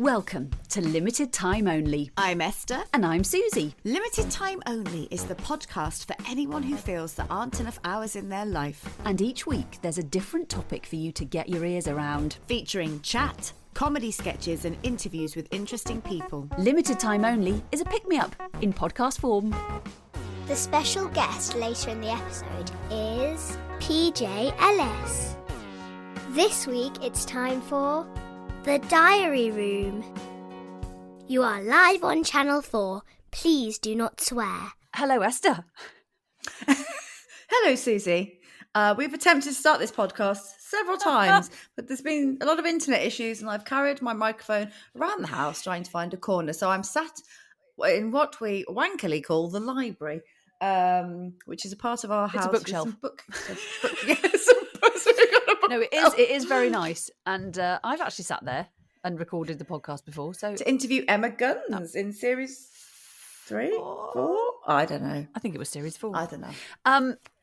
Welcome to Limited Time Only. I'm Esther. And I'm Susie. Limited Time Only is the podcast for anyone who feels there aren't enough hours in their life. And each week there's a different topic for you to get your ears around. Featuring chat, comedy sketches and interviews with interesting people. Limited Time Only is a pick-me-up in podcast form. The special guest later in the episode is PJ Ellis. This week it's time for The Diary Room. You are live on Channel 4. Please do not swear. Hello, Esther. Hello, Susie. We've attempted to start this podcast several times, but there's been a lot of internet issues and I've carried my microphone around the house trying to find a corner. So I'm sat in what we wankily call the library, which is a part of our house. It's a bookshelf. Some some books. No, it is very nice. And I've actually sat there and recorded the podcast before. So to interview Emma Guns in series 3, 4? I don't know. I think it was series 4. I don't know.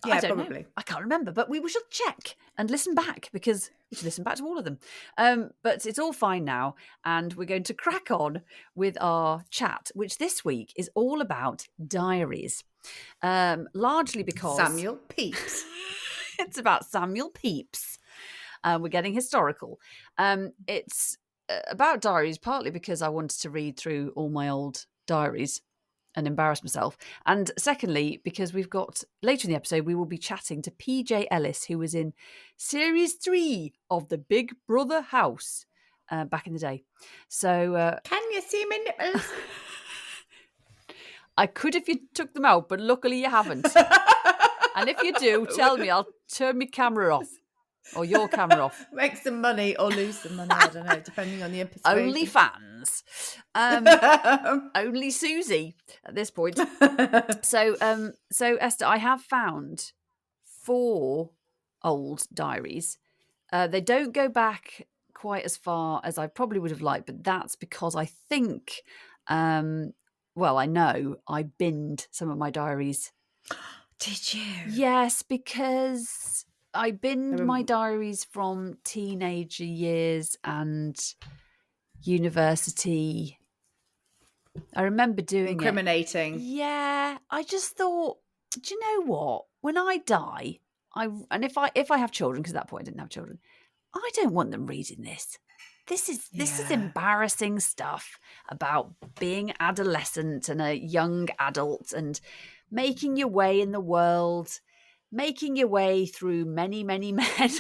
Yeah, I don't probably. know. I can't remember, but we should check and listen back because we should listen back to all of them. But it's all fine now, and we're going to crack on with our chat, which this week is all about diaries, largely because Samuel Pepys. It's about Samuel Pepys. We're getting historical. It's about diaries, partly because I wanted to read through all my old diaries and embarrass myself. And secondly, because we've got, later in the episode, we will be chatting to PJ Ellis, who was in series 3 of the Big Brother house back in the day. So Can you see my nipples? I could if you took them out, but luckily you haven't. And if you do, tell me, I'll turn my camera off. Or your camera off. Make some money or lose some money, I don't know, depending on the persuasion. Only fans. Only Susie at this point. So Esther, I have found 4 old diaries. They don't go back quite as far as I probably would have liked, but that's because I think, I know I binned some of my diaries. Did you? Yes, because I binned my diaries from teenager years and university. I remember doing Incriminating. it. Yeah, I just thought, do you know what? When I die, if I have children, because at that point I didn't have children, I don't want them reading this. This is embarrassing stuff about being adolescent and a young adult and making your way in the world, making your way through many, many men. Let's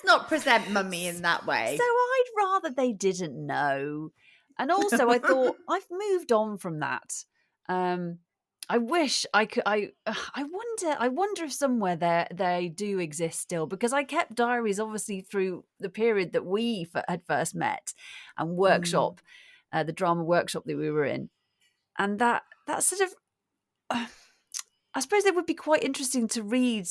not present mummy in that way. So I'd rather they didn't know. And also I thought, I've moved on from that. I wish I could. I wonder if somewhere they do exist still, because I kept diaries obviously through the period that we had first met and workshop, the drama workshop that we were in, and that sort of, I suppose it would be quite interesting to read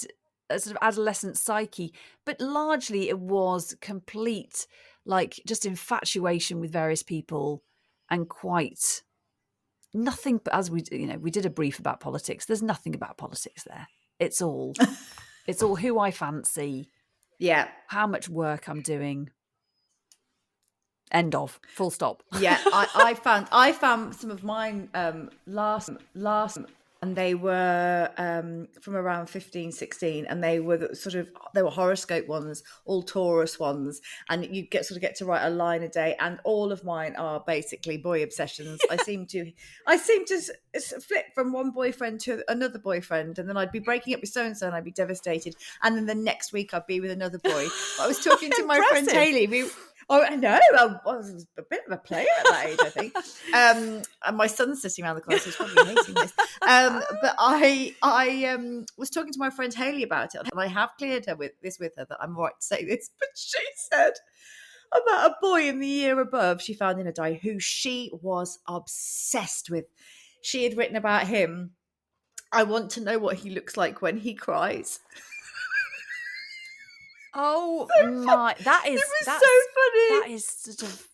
a sort of adolescent psyche, but largely it was complete, like, just infatuation with various people and quite. Nothing, but as we did a brief about politics. There's nothing about politics there. It's all who I fancy. Yeah. How much work I'm doing. End of. Full stop. Yeah. I found some of mine last, and they were from around 15, 16, and they were horoscope ones, all Taurus ones, and you get to write a line a day, and all of mine are basically boy obsessions. I seem to flip from one boyfriend to another boyfriend, and then I'd be breaking up with so and so, and I'd be devastated, and then the next week I'd be with another boy. I was talking to my friend Hayley. I know. I was a bit of a player at that age, I think. And my son's sitting around the class, so he's probably hating this. But I was talking to my friend Hayley about it, and I have cleared her with her that I'm right to say this. But she said about a boy in the year above she found in a diary who she was obsessed with. She had written about him, "I want to know what he looks like when he cries." Oh so my! That is so funny. That is sort of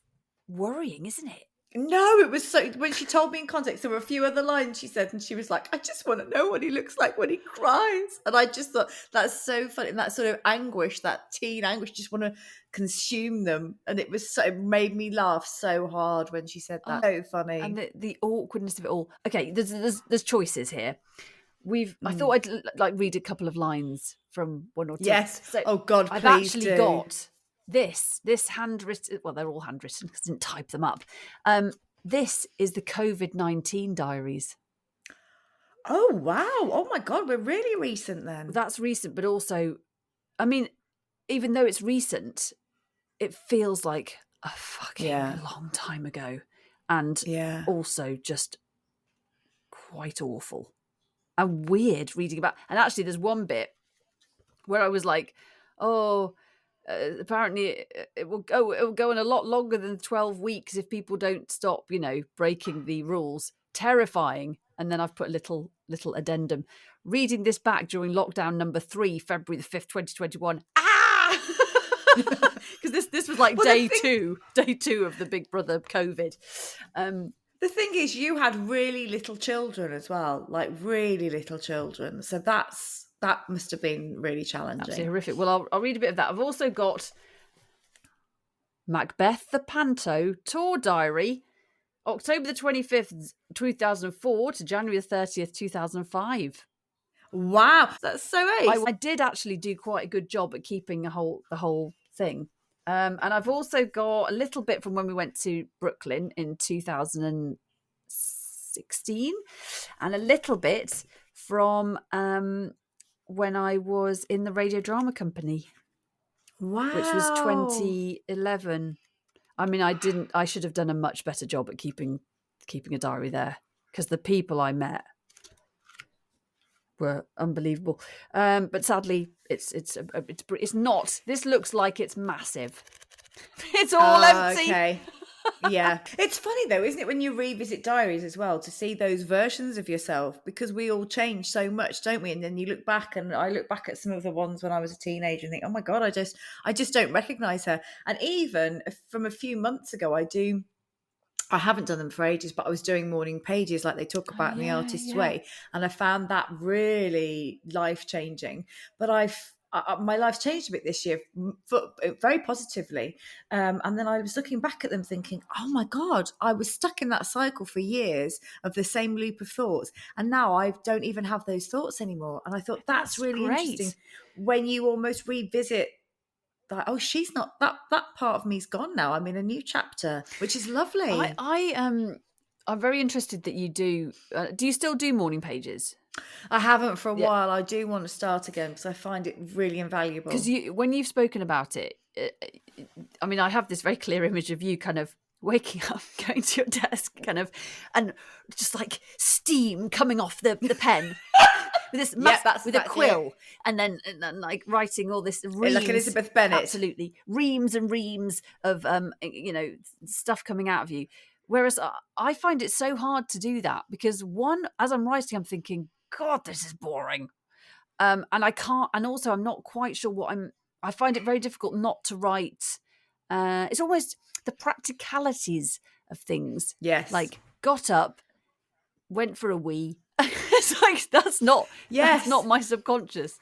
worrying, isn't it? No, it was so, when she told me in context, there were a few other lines she said, and she was like, I just want to know what he looks like when he cries. And I just thought, that's so funny. And that sort of anguish, that teen anguish, just want to consume them. And it was so, it made me laugh so hard when she said that. So funny. And the awkwardness of it all. Okay, there's choices here. I thought I'd like read a couple of lines from one or two. Yes. So oh God, I've please actually do. got this handwritten. Well, they're all handwritten because I didn't type them up. This is the COVID-19 diaries. Oh wow! Oh my God, we're really recent then. That's recent, but also, I mean, even though it's recent, it feels like a fucking long time ago, and also just quite awful and weird reading about. And actually, there's one bit where I was like, oh. Apparently it will go on a lot longer than 12 weeks if people don't stop, breaking the rules. Terrifying. And then I've put a little addendum. Reading this back during lockdown number 3, February the 5th, 2021. Because this was like day two of the Big Brother COVID. The thing is, you had really little children as well, like really little children. So that must have been really challenging. Absolutely horrific. Well, I'll read a bit of that. I've also got Macbeth the Panto Tour Diary, October the 25th, 2004 to January the 30th, 2005. Wow, that's so ace. I did actually do quite a good job at keeping the whole thing. And I've also got a little bit from when we went to Brooklyn in 2016 and a little bit from when I was in the radio drama company. Wow. Which was 2011. I mean, I should have done a much better job at keeping a diary there, because the people I met were unbelievable. But sadly, it's not. This looks like it's massive. It's all empty. Okay. Yeah. It's funny though, isn't it, when you revisit diaries as well, to see those versions of yourself, because we all change so much, don't we? And then you look back, and I look back at some of the ones when I was a teenager and think, oh my God, I just don't recognize her. And even from a few months ago, I haven't done them for ages, but I was doing morning pages like they talk about in The Artist's Way. And I found that really life-changing. But my life's changed a bit this year, very positively. And then I was looking back at them thinking, oh my God, I was stuck in that cycle for years of the same loop of thoughts. And now I don't even have those thoughts anymore. And I thought that's really great. interesting when you almost revisit that, oh, she's not, that part of me's gone now. I'm in a new chapter, which is lovely. I'm very interested that you do. Do you still do morning pages? I haven't for a while. I do want to start again because I find it really invaluable. Because when you've spoken about it, I mean, I have this very clear image of you kind of waking up, going to your desk, kind of, and just like steam coming off the pen. With this with a quill, and then like writing all this reams, like Elizabeth Bennet, absolutely reams and reams of stuff coming out of you. Whereas I find it so hard to do that, because as I'm writing, I'm thinking, God, this is boring, and I can't. And also, I'm not quite sure I find it very difficult not to write. It's almost the practicalities of things. Yes, like got up, went for a wee. It's like that's not my subconscious.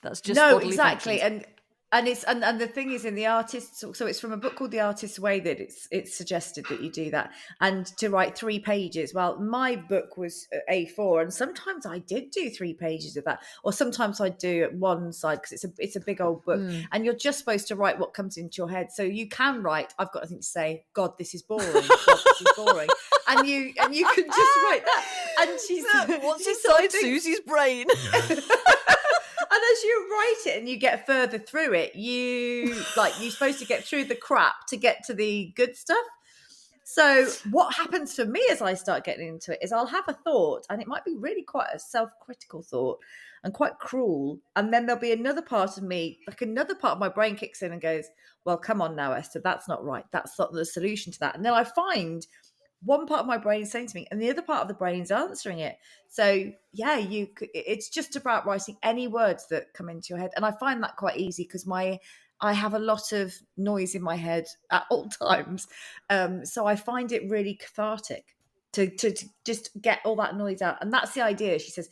That's just exactly. Functions. And it's and the thing is, in The Artist, so it's from a book called The Artist's Way that it's suggested that you do that, and to write 3 pages. Well, my book was A4, and sometimes I did do 3 pages of that, or sometimes I do at one side because it's a big old book, and you're just supposed to write what comes into your head. So you can write, I've got nothing to say. God, this is boring. God, this is boring. And you can just write that. And she's what's inside Susie's brain? And as you write it and you get further through it, you're supposed to get through the crap to get to the good stuff. So what happens for me as I start getting into it is I'll have a thought, and it might be really quite a self-critical thought and quite cruel. And then there'll be another part of me, like another part of my brain kicks in and goes, well, come on now, Esther, that's not right. That's not the solution to that. And then I find one part of my brain is saying to me, and the other part of the brain's answering it. So yeah, it's just about writing any words that come into your head, and I find that quite easy because I have a lot of noise in my head at all times, so I find it really cathartic to just get all that noise out. And that's the idea. She says,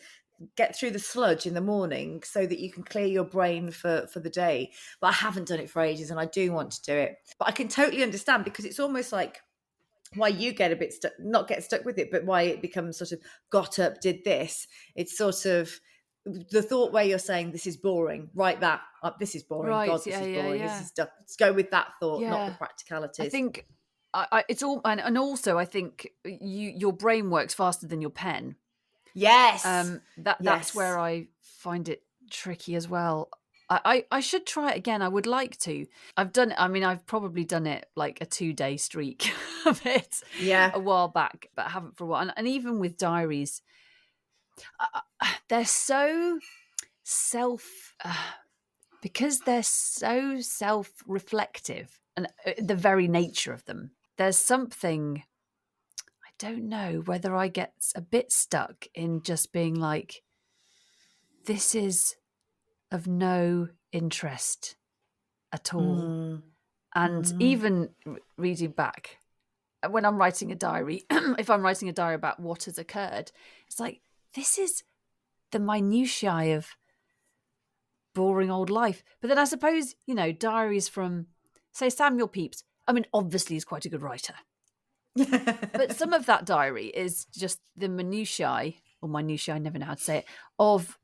get through the sludge in the morning so that you can clear your brain for the day. But I haven't done it for ages, and I do want to do it. But I can totally understand, because it's almost like why you get a bit stuck, not get stuck with it, but why it becomes sort of got up, did this. It's sort of the thought where you're saying, this is boring, write that up, this is boring, Right, God, this is boring, yeah. this is stuff. Let's go with that thought, not the Yeah. practicalities. I think it's all, and also I think your brain works faster than your pen. Yes. That's where I find it tricky as well. I should try it again. I would like to. I've probably done it like a 2-day streak of it a while back, but I haven't for a while. And even with diaries, they're so because they're so self-reflective, and the very nature of them. There's something, I don't know whether I get a bit stuck in just being like, this is of no interest at all. And even reading back, when I'm writing a diary, if I'm writing a diary about what has occurred, it's like, this is the minutiae of boring old life. But then I suppose, diaries from, say, Samuel Pepys, I mean, obviously he's quite a good writer. But some of that diary is just the minutiae, I never know how to say it, of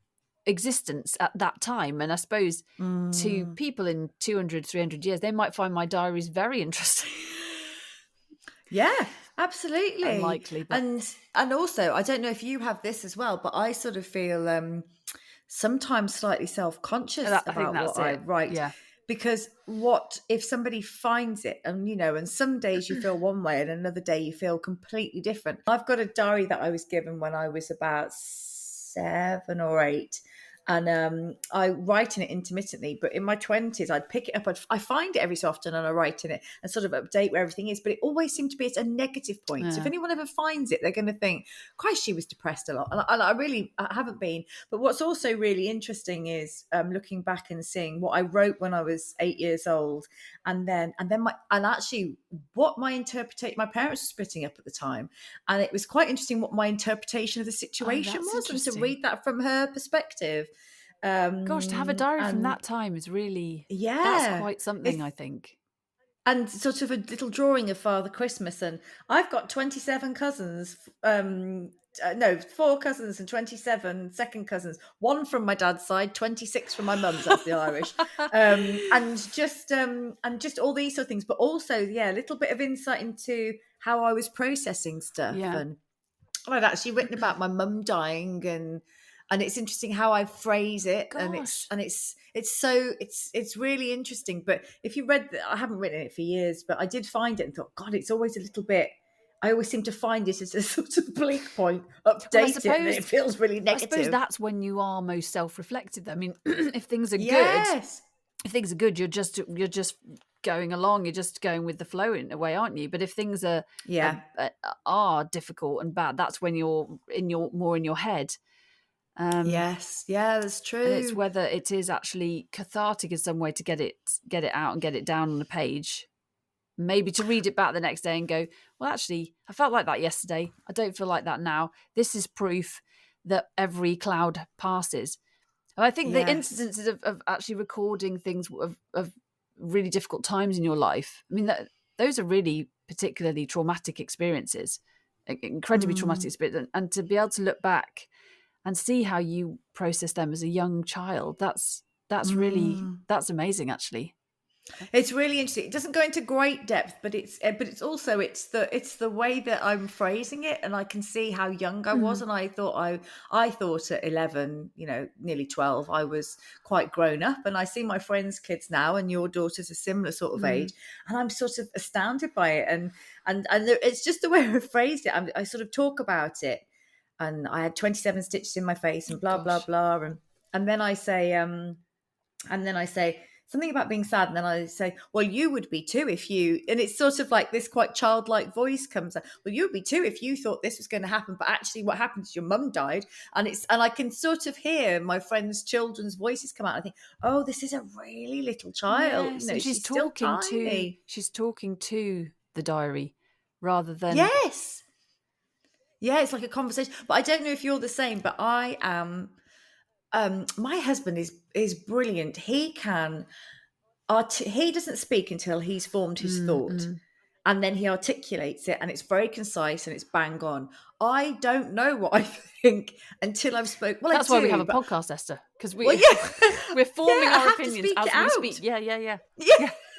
existence at that time. And I suppose to people in 200, 300 years, they might find my diaries very interesting. Yeah, absolutely. Unlikely, but... And also, I don't know if you have this as well, but I sort of feel sometimes slightly self-conscious about what I write. Yeah. Because what if somebody finds it, and some days you feel one way and another day you feel completely different. I've got a diary that I was given when I was about 7 or 8, and I write in it intermittently, but in my 20s I'd pick it up, I find it every so often and I write in it and sort of update where everything is, but it always seemed to be at a negative point. Yeah. So if anyone ever finds it, they're going to think, Christ, she was depressed a lot. And I haven't been. But what's also really interesting is looking back and seeing what I wrote when I was 8 years old, and actually what my interpretation, my parents were splitting up at the time, and it was quite interesting what my interpretation of the situation was, and to read that from her perspective. Gosh, to have a diary from that time is really, that's quite something, I think. And sort of a little drawing of Father Christmas, and I've got 27 cousins, 4 cousins and 27 second cousins, 1 from my dad's side, 26 from my mum's, that's the Irish, and just all these sort of things, but also a little bit of insight into how I was processing stuff. And I'd actually written about my mum dying, and it's interesting how I phrase it. Gosh. and it's really interesting. But if you read, I haven't written it for years, but I did find it and thought, God, it's always a little bit, I always seem to find it as a sort of bleak point, update it, and it feels really negative. I suppose that's when you are most self-reflective. I mean, if things are good, you're just going along, you're just going with the flow in a way, aren't you? But if things are difficult and bad, that's when you're more in your head. Yes, that's true. And it's whether it is actually cathartic in some way to get it out and get it down on a page. Maybe to read it back the next day and go, well, actually, I felt like that yesterday. I don't feel like that now. This is proof that every cloud passes. And I think the incidences of actually recording things of really difficult times in your life, I mean, those are really particularly traumatic experiences, incredibly traumatic experiences. And to be able to look back and see how you process them as a young child, that's amazing, actually. It's really interesting. It doesn't go into great depth, but it's the way that I'm phrasing it, and I can see how young I was, and I thought at 11, nearly 12, I was quite grown up, and I see my friends' kids now, and your daughter's a similar sort of age, and I'm sort of astounded by it, and it's just the way I phrased it. I sort of talk about it, and I had 27 stitches in my face, and blah blah blah, and then I say. something about being sad, and then I say, well, you would be too if you, and it's sort of like this quite childlike voice comes out, well, you would be too if you thought this was going to happen, but actually what happened is your mum died. And I can sort of hear my friends' children's voices come out, and I think, oh, this is a really little child. Yes, You know, and she's still tiny. she's talking to the diary rather than Yes. Yeah, it's like a conversation. But I don't know if you're the same, but I am. My husband is brilliant. He can he doesn't speak until he's formed his thought, and then he articulates it, and it's very concise and it's bang on. I don't know what I think until I've spoken. Well, that's why we have a podcast, Esther, because we're forming I our have to opinions speak as it we out. speak. Yeah.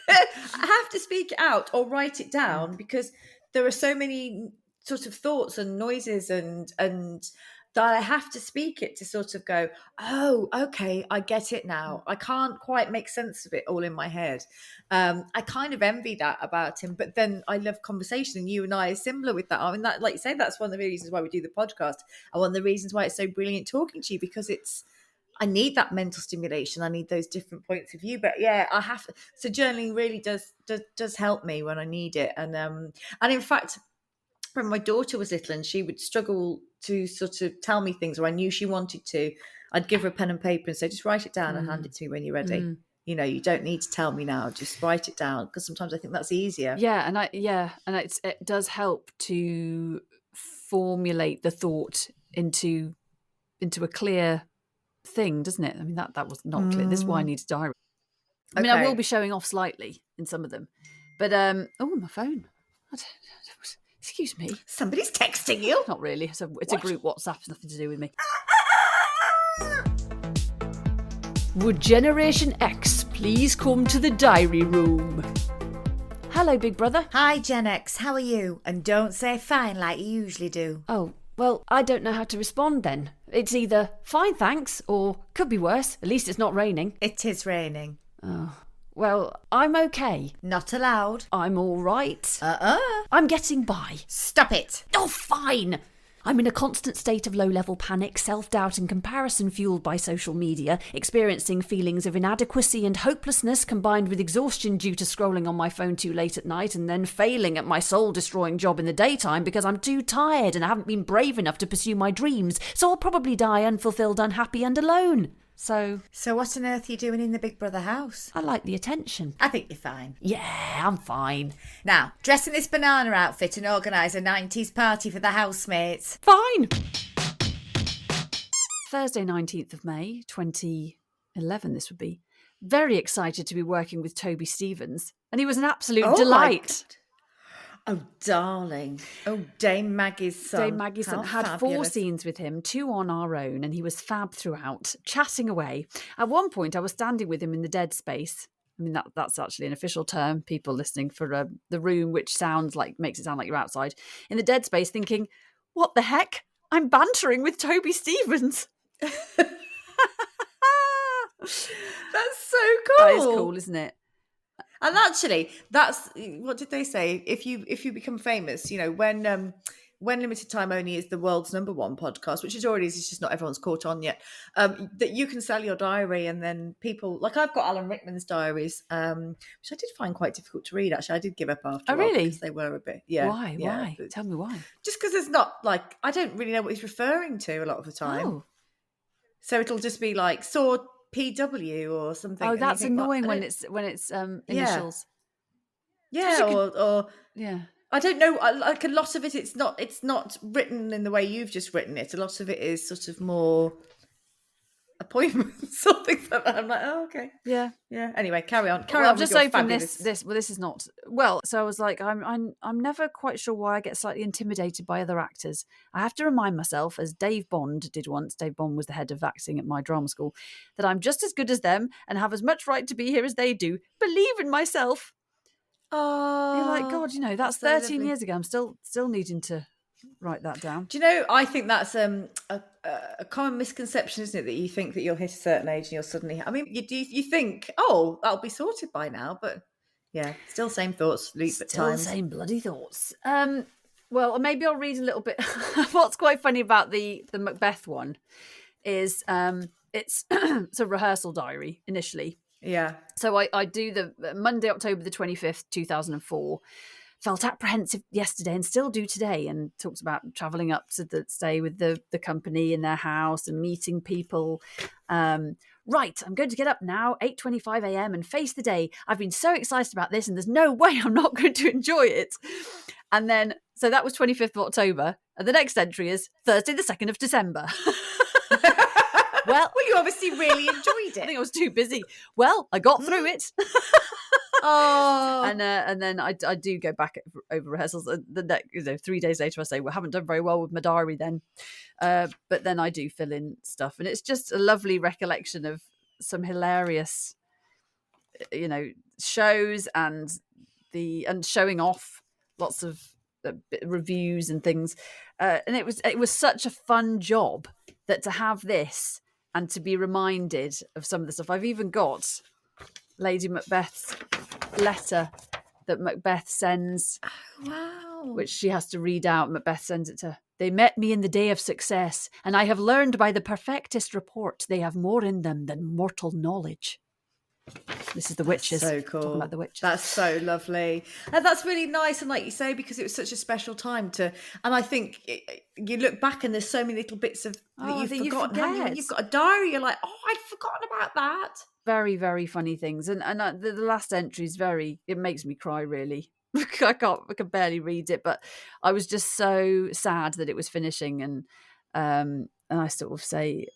I have to speak it out or write it down because there are so many sort of thoughts and noises and that I have to speak it to sort of go, oh, okay, I get it now. I can't quite make sense of it all in my head. I kind of envy that about him, but then I love conversation, and you and I are similar with that. I mean, that, like you say, that's one of the reasons why we do the podcast, and one of the reasons why it's so brilliant talking to you, because I need that mental stimulation. I need those different points of view. But yeah, I have to. So journaling really does help me when I need it, and in fact, when my daughter was little and she would struggle to sort of tell me things, or I knew she wanted to, I'd give her a pen and paper and say, just write it down and hand it to me when you're ready. You know, you don't need to tell me now, just write it down, because sometimes I think that's easier. It does help to formulate the thought into a clear thing, doesn't it? I mean, that was not clear. This is why I need a diary. I mean, I will be showing off slightly in some of them, but my phone. Excuse me. Somebody's texting you. Not really. It's a group WhatsApp. It's nothing to do with me. Would Generation X please come to the diary room? Hello, big brother. Hi, Gen X. How are you? And don't say fine like you usually do. Oh, well, I don't know how to respond then. It's either fine, thanks, or could be worse. At least it's not raining. It is raining. Oh. Well, I'm okay. Not allowed. I'm all right. I'm getting by. Stop it. Oh, fine. I'm in a constant state of low-level panic, self-doubt and comparison fueled by social media, experiencing feelings of inadequacy and hopelessness combined with exhaustion due to scrolling on my phone too late at night, and then failing at my soul-destroying job in the daytime because I'm too tired and I haven't been brave enough to pursue my dreams, so I'll probably die unfulfilled, unhappy and alone. So what on earth are you doing in the Big Brother house? I like the attention. I think you're fine. Yeah, I'm fine. Now, dress in this banana outfit and organise a 90s party for the housemates. Fine. Thursday, 19th of May, 2011 this would be. Very excited to be working with Toby Stevens. And he was an absolute delight. Oh, darling. Oh, Dame Maggie's son. Dame Maggie's son. Had fabulous. 4 scenes with him, 2 on our own, and he was fab throughout, chatting away. At one point, I was standing with him in the dead space. I mean, that's actually an official term, people listening, for the room, which makes it sound like you're outside. In the dead space, thinking, what the heck? I'm bantering with Toby Stevens. That's so cool. That is cool, isn't it? And actually, that's what did they say? If you become famous, you know, when Limited Time Only is the world's #1 podcast, which it already is, it's just not everyone's caught on yet. That you can sell your diary, and then people like I've got Alan Rickman's diaries, which I did find quite difficult to read. Actually, I did give up after. Oh, really? Because they were a bit. Yeah. Why? Yeah, Why? Tell me why. Just because it's not like I don't really know what he's referring to a lot of the time. Oh. So it'll just be like saw PW or something. Oh, that's annoying well, when it's initials. Yeah, or yeah. I don't know. Like a lot of it, it's not written in the way you've just written it. A lot of it is sort of more appointments or things like that. I'm like, oh, okay, yeah. Anyway, carry on. I'm just opening this. Well, this is not well. So I was like, I'm never quite sure why I get slightly intimidated by other actors. I have to remind myself, as Dave Bond did once. Dave Bond was the head of acting at my drama school, that I'm just as good as them and have as much right to be here as they do. Believe in myself. Oh, you're like, God, you know, that's 13 years ago. I'm still needing to write that down. Do you know, I think that's a common misconception, isn't it, that you think that you'll hit a certain age and you'll suddenly, I mean, you think, oh, that'll be sorted by now, but yeah, still same thoughts, loop at times. Still same bloody thoughts. Well, maybe I'll read a little bit. What's quite funny about the Macbeth one is it's it's a rehearsal diary initially. Yeah. So I do the Monday, October the 25th, 2004. Felt apprehensive yesterday and still do today, and talks about travelling up to stay with the company in their house and meeting people. Right, I'm going to get up now, 8:25 a.m. and face the day. I've been so excited about this and there's no way I'm not going to enjoy it. And then, so that was 25th of October. And the next entry is Thursday the 2nd of December. Well, you obviously really enjoyed it. I think I was too busy. Well, I got through it. Oh, and then I do go back over rehearsals. The next, 3 days later, I say, well, I haven't done very well with my diary then. But then I do fill in stuff, and it's just a lovely recollection of some hilarious, shows and showing off lots of reviews and things. And it was such a fun job that to have this and to be reminded of some of the stuff. I've even got Lady Macbeth's letter that Macbeth sends. Oh, wow. Which she has to read out. Macbeth sends it to her. They met me in the day of success, and I have learned by the perfectest report they have more in them than mortal knowledge. This is the witches. So cool. Talking about the witches. That's so lovely. And that's really nice. And like you say, because it was such a special time and I think you look back and there's so many little bits of that you've forgotten. When you've got a diary, you're like, oh, I'd forgotten about that. Very, very funny things. And the last entry is it makes me cry, really. I can barely read it, but I was just so sad that it was finishing. And I sort of say,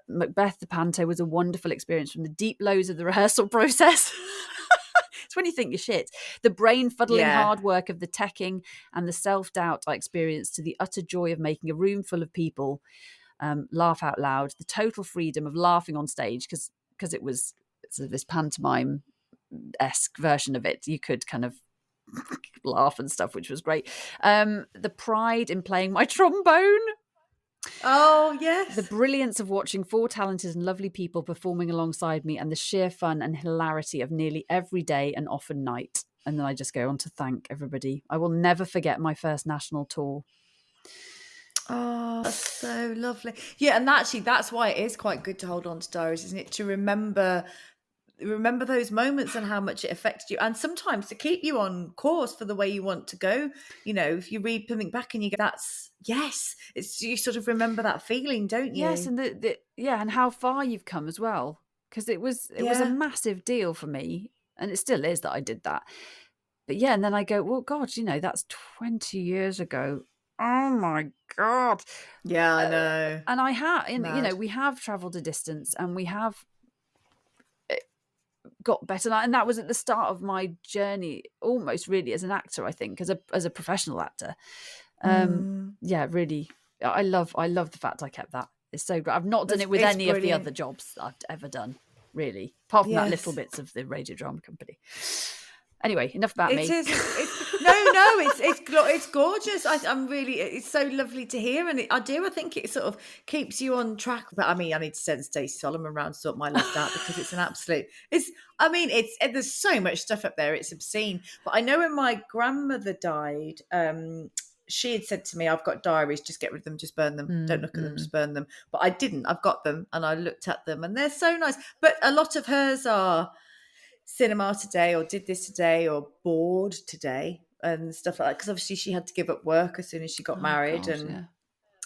Macbeth the Panto was a wonderful experience from the deep lows of the rehearsal process. It's when you think you're shit. The brain-fuddling hard work of the teching and the self-doubt I experienced to the utter joy of making a room full of people laugh out loud. The total freedom of laughing on stage because it was sort of this pantomime-esque version of it. You could kind of laugh and stuff, which was great. The pride in playing my trombone. Oh, yes. The brilliance of watching 4 talented and lovely people performing alongside me, and the sheer fun and hilarity of nearly every day and often night. And then I just go on to thank everybody. I will never forget my first national tour. Oh, that's so lovely. Yeah, and actually that's why it is quite good to hold on to diaries, isn't it? To remember those moments and how much it affected you, and sometimes to keep you on course for the way you want to go. If you read something back and you go, it's you sort of remember that feeling, don't you? Yes, and and how far you've come as well, because it was a massive deal for me, and it still is that I did that. But yeah, and then I go, well, God, that's 20 years ago. Oh my God. Yeah, I know. And I have, we have travelled a distance, and we have got better, and that was at the start of my journey, almost really as an actor, I think, as a professional actor. Really, I love the fact I kept that. It's so great. I've not done it with any of the other jobs that I've ever done, really, apart from that little bits of the radio drama company. Anyway, enough about me. It's gorgeous. I'm really, it's so lovely to hear, and I think it sort of keeps you on track. But I mean, I need to send Stacey Solomon round to sort my list out, because it's an absolute. There's so much stuff up there. It's obscene. But I know when my grandmother died, she had said to me, "I've got diaries. Just get rid of them. Just burn them. Don't look at them. Just burn them." But I didn't. I've got them, and I looked at them, and they're so nice. But a lot of hers are cinema today, or did this today, or bored today, and stuff like that, because obviously she had to give up work as soon as she got married.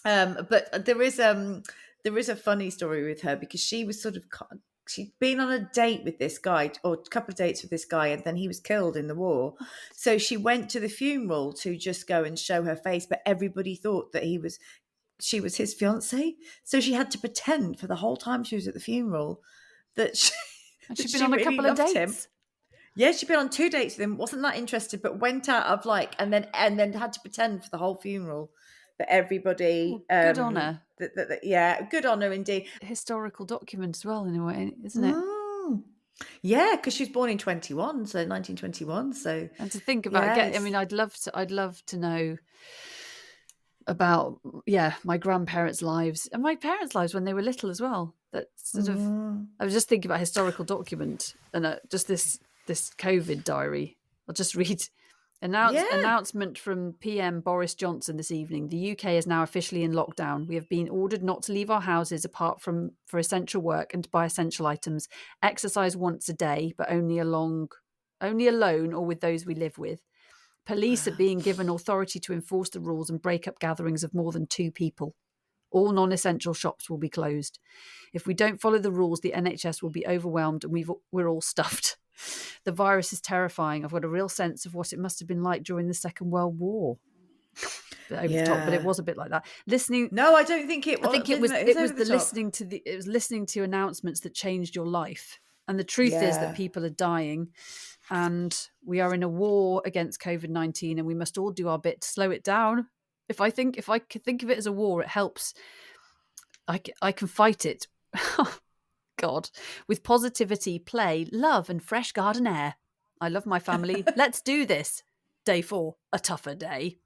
But there is a funny story with her, because she was she'd been on a date with this guy, or a couple of dates with this guy, and then he was killed in the war. So she went to the funeral to just go and show her face, but everybody thought that she was his fiance, so she had to pretend for the whole time she was at the funeral that she'd been on a couple of dates. Him. Yeah, she'd been on 2 dates with him, wasn't that interested, but went out of and then had to pretend for the whole funeral that everybody. Good on her. Good on her indeed. Historical document as well, in a way, isn't it? Yeah, because she was born in 1921. So, and to think about, I'd love to know about my grandparents' lives and my parents' lives when they were little as well. That sort of, I was just thinking about historical document, and just this COVID diary. I'll just read Announcement from PM Boris Johnson this evening. The UK is now officially in lockdown. We have been ordered not to leave our houses apart from for essential work and to buy essential items. Exercise once a day, but only alone or with those we live with. Police are being given authority to enforce the rules and break up gatherings of more than 2 people. All non-essential shops will be closed. If we don't follow the rules, the NHS will be overwhelmed and we're all stuffed. The virus is terrifying. I've got a real sense of what it must have been like during the Second World War. Over the top, but it was a bit like that. No, I don't think it was. I think it was listening to announcements that changed your life. And the truth is that people are dying and we are in a war against COVID-19 and we must all do our bit to slow it down. If I could think of it as a war, it helps. I can fight it. God, with positivity, play, love, and fresh garden air. I love my family. Let's do this. Day 4, a tougher day.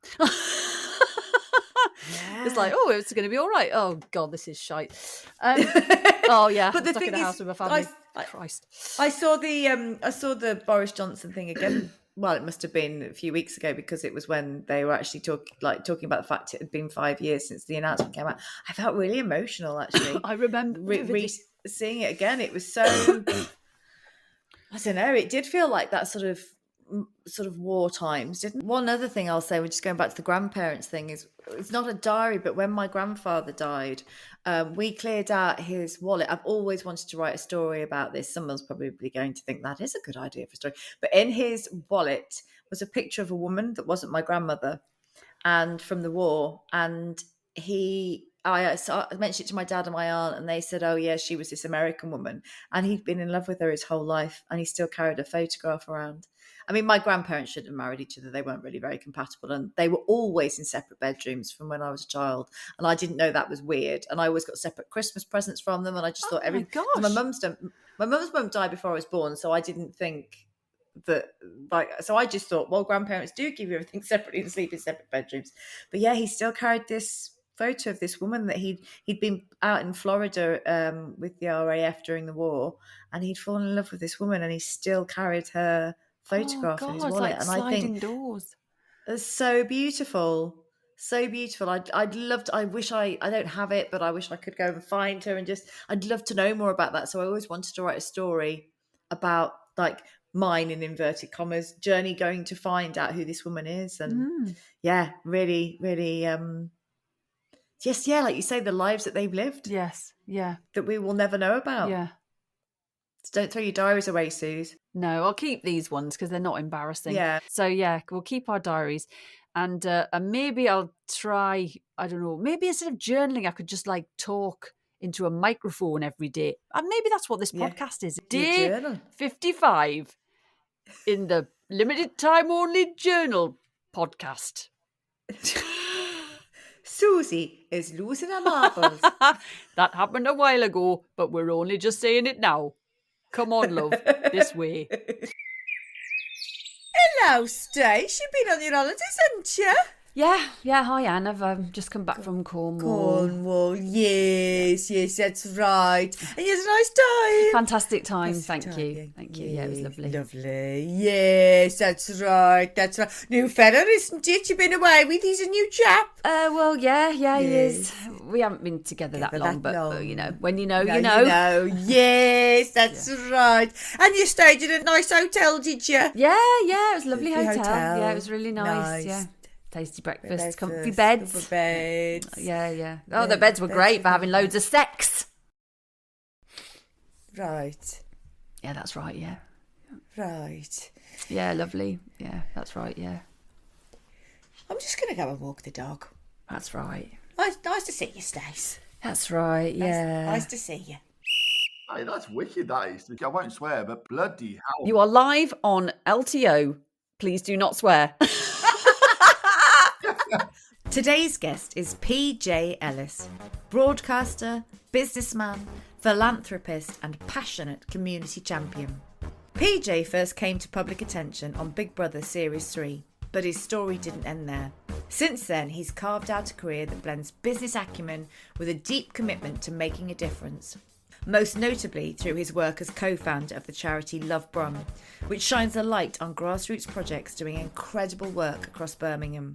It's like, oh, it's going to be all right. Oh God, this is shite. Oh yeah, but I'm stuck in a house with my family. Christ, I saw the Boris Johnson thing again. Well, it must have been a few weeks ago because it was when they were actually talking about the fact it had been 5 years since the announcement came out. I felt really emotional actually. I remember seeing it again. It was so I don't know. It did feel like that sort of war times, didn't it? One other thing I'll say, we're just going back to the grandparents thing, is it's not a diary, but when my grandfather died, we cleared out his wallet. I've always wanted to write a story about this. Someone's probably going to think that is a good idea for a story. But in his wallet was a picture of a woman that wasn't my grandmother and from the war. And I mentioned it to my dad and my aunt, and they said, oh yeah, she was this American woman. And he'd been in love with her his whole life, and he still carried a photograph around. I mean, my grandparents should have married each other. They weren't really very compatible, and they were always in separate bedrooms from when I was a child. And I didn't know that was weird. And I always got separate Christmas presents from them. And I just thought my mum's mum died before I was born, so I didn't think that, so I just thought, well, grandparents do give you everything separately and sleep in separate bedrooms. But yeah, he still carried this photo of this woman that he'd been out in Florida with the RAF during the war, and he'd fallen in love with this woman, and he still carried her photograph in his wallet. Like and sliding I think doors. It's so beautiful. So beautiful. I'd love to, I wish I don't have it, but I wish I could go and find her and I'd love to know more about that. So I always wanted to write a story about like mine, in inverted commas, journey going to find out who this woman is. And yeah, really, really, like you say, the lives that they've lived. Yes. Yeah. That we will never know about. Yeah. So don't throw your diaries away, Suze. No, I'll keep these ones because they're not embarrassing. Yeah. So yeah, we'll keep our diaries. And maybe I'll try, I don't know, maybe instead of journaling, I could just like talk into a microphone every day. And maybe that's what this podcast is. Day 55 in the limited time only journal podcast. Susie is losing her marbles. That happened a while ago, but we're only just saying it now. Come on, love, this way. Hello, Stace. You've been on your holidays, haven't you? Yeah. Hi, Anne. I've just come back from Cornwall. Yes, that's right. And you had a nice time. Fantastic time, thank you. Yeah, it was lovely. Lovely. Yes, that's right. New fella, isn't it? You've been away with. He's a new chap. Well, yeah, he is. We haven't been together that long, but you know, when you know, you know. Yes, that's right. And you stayed in a nice hotel, did you? Yeah, it was a lovely hotel. Yeah, it was really nice. Yeah. Tasty breakfast, comfy beds. Yeah. Oh, the beds were great for having loads of sex. Right. Yeah, that's right, yeah. Right. Yeah, lovely. Yeah, that's right, yeah. I'm just going to go and walk the dog. That's right. Nice to see you, Stace. That's right, yeah. Nice to see you. Hey, that's wicked, that is. I won't swear, but bloody hell. You are live on LTO. Please do not swear. Today's guest is PJ Ellis, broadcaster, businessman, philanthropist and passionate community champion. PJ first came to public attention on Big Brother Series 3, but his story didn't end there. Since then, he's carved out a career that blends business acumen with a deep commitment to making a difference. most notably through his work as co-founder of the charity LoveBrum, which shines a light on grassroots projects doing incredible work across Birmingham.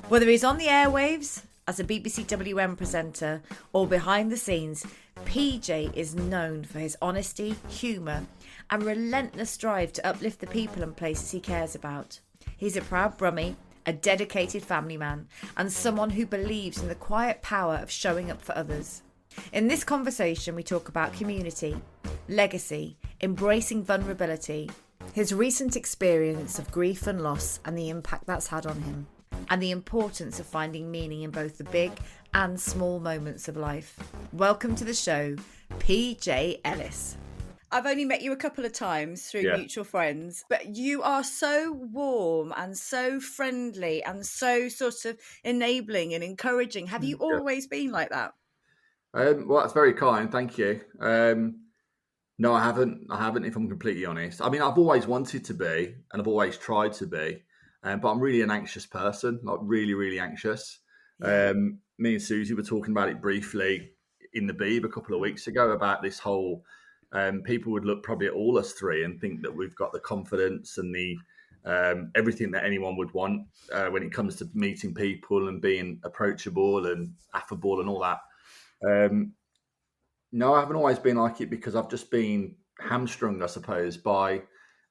Whether he's on the airwaves as a BBC WM presenter or behind the scenes, PJ is known for his honesty, humour and relentless drive to uplift the people and places he cares about. He's a proud Brummie, a dedicated family man, and someone who believes in the quiet power of showing up for others. In this conversation, we talk about community, legacy, embracing vulnerability, his recent experience of grief and loss and the impact that's had on him, and the importance of finding meaning in both the big and small moments of life. Welcome to the show, PJ Ellis. I've only met you a couple of times through mutual friends, but you are so warm and so friendly and so sort of enabling and encouraging. Have you always been like that? Well, that's very kind. Thank you. No, I haven't. If I'm completely honest. I mean, I've always wanted to be, and I've always tried to be, but I'm really an anxious person. Like really, really anxious. Yeah. Me and Susie were talking about it briefly in the Beeb a couple of weeks ago about this whole. People would look probably at all us three and think that we've got the confidence and the everything that anyone would want when it comes to meeting people and being approachable and affable and all that. No, I haven't always been like it because I've just been hamstrung, I suppose, by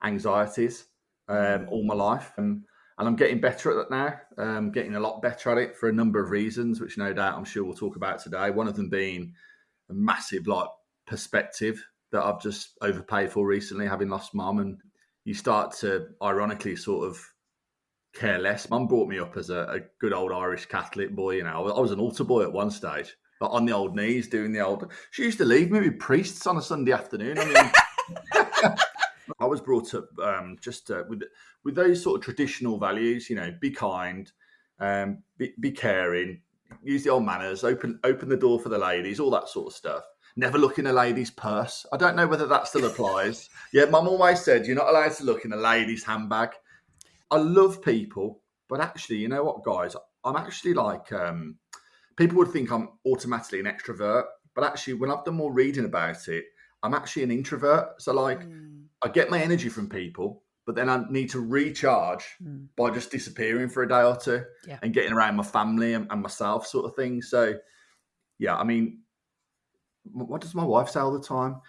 anxieties all my life. And I'm getting better at that now. I'm getting a lot better at it for a number of reasons, which no doubt I'm sure we'll talk about today. One of them being a massive perspective that I've just overpaid for recently, having lost mum. And you start to ironically sort of care less. Mum brought me up as a good old Irish Catholic boy. You know, I was an altar boy at one stage. Like on the old knees, doing the old. She used to leave me with priests on a Sunday afternoon. I mean, I was brought up with those sort of traditional values. You know, be kind, be caring, use the old manners, open the door for the ladies, all that sort of stuff. Never look in a lady's purse. I don't know whether that still applies. Yeah, Mum always said you're not allowed to look in a lady's handbag. I love people, but actually, you know what, guys? I'm actually like. People would think I'm automatically an extrovert, but actually when I've done more reading about it, I'm actually an introvert. So I get my energy from people, but then I need to recharge by just disappearing for a day or two and getting around my family and myself sort of thing. So yeah, I mean, what does my wife say all the time?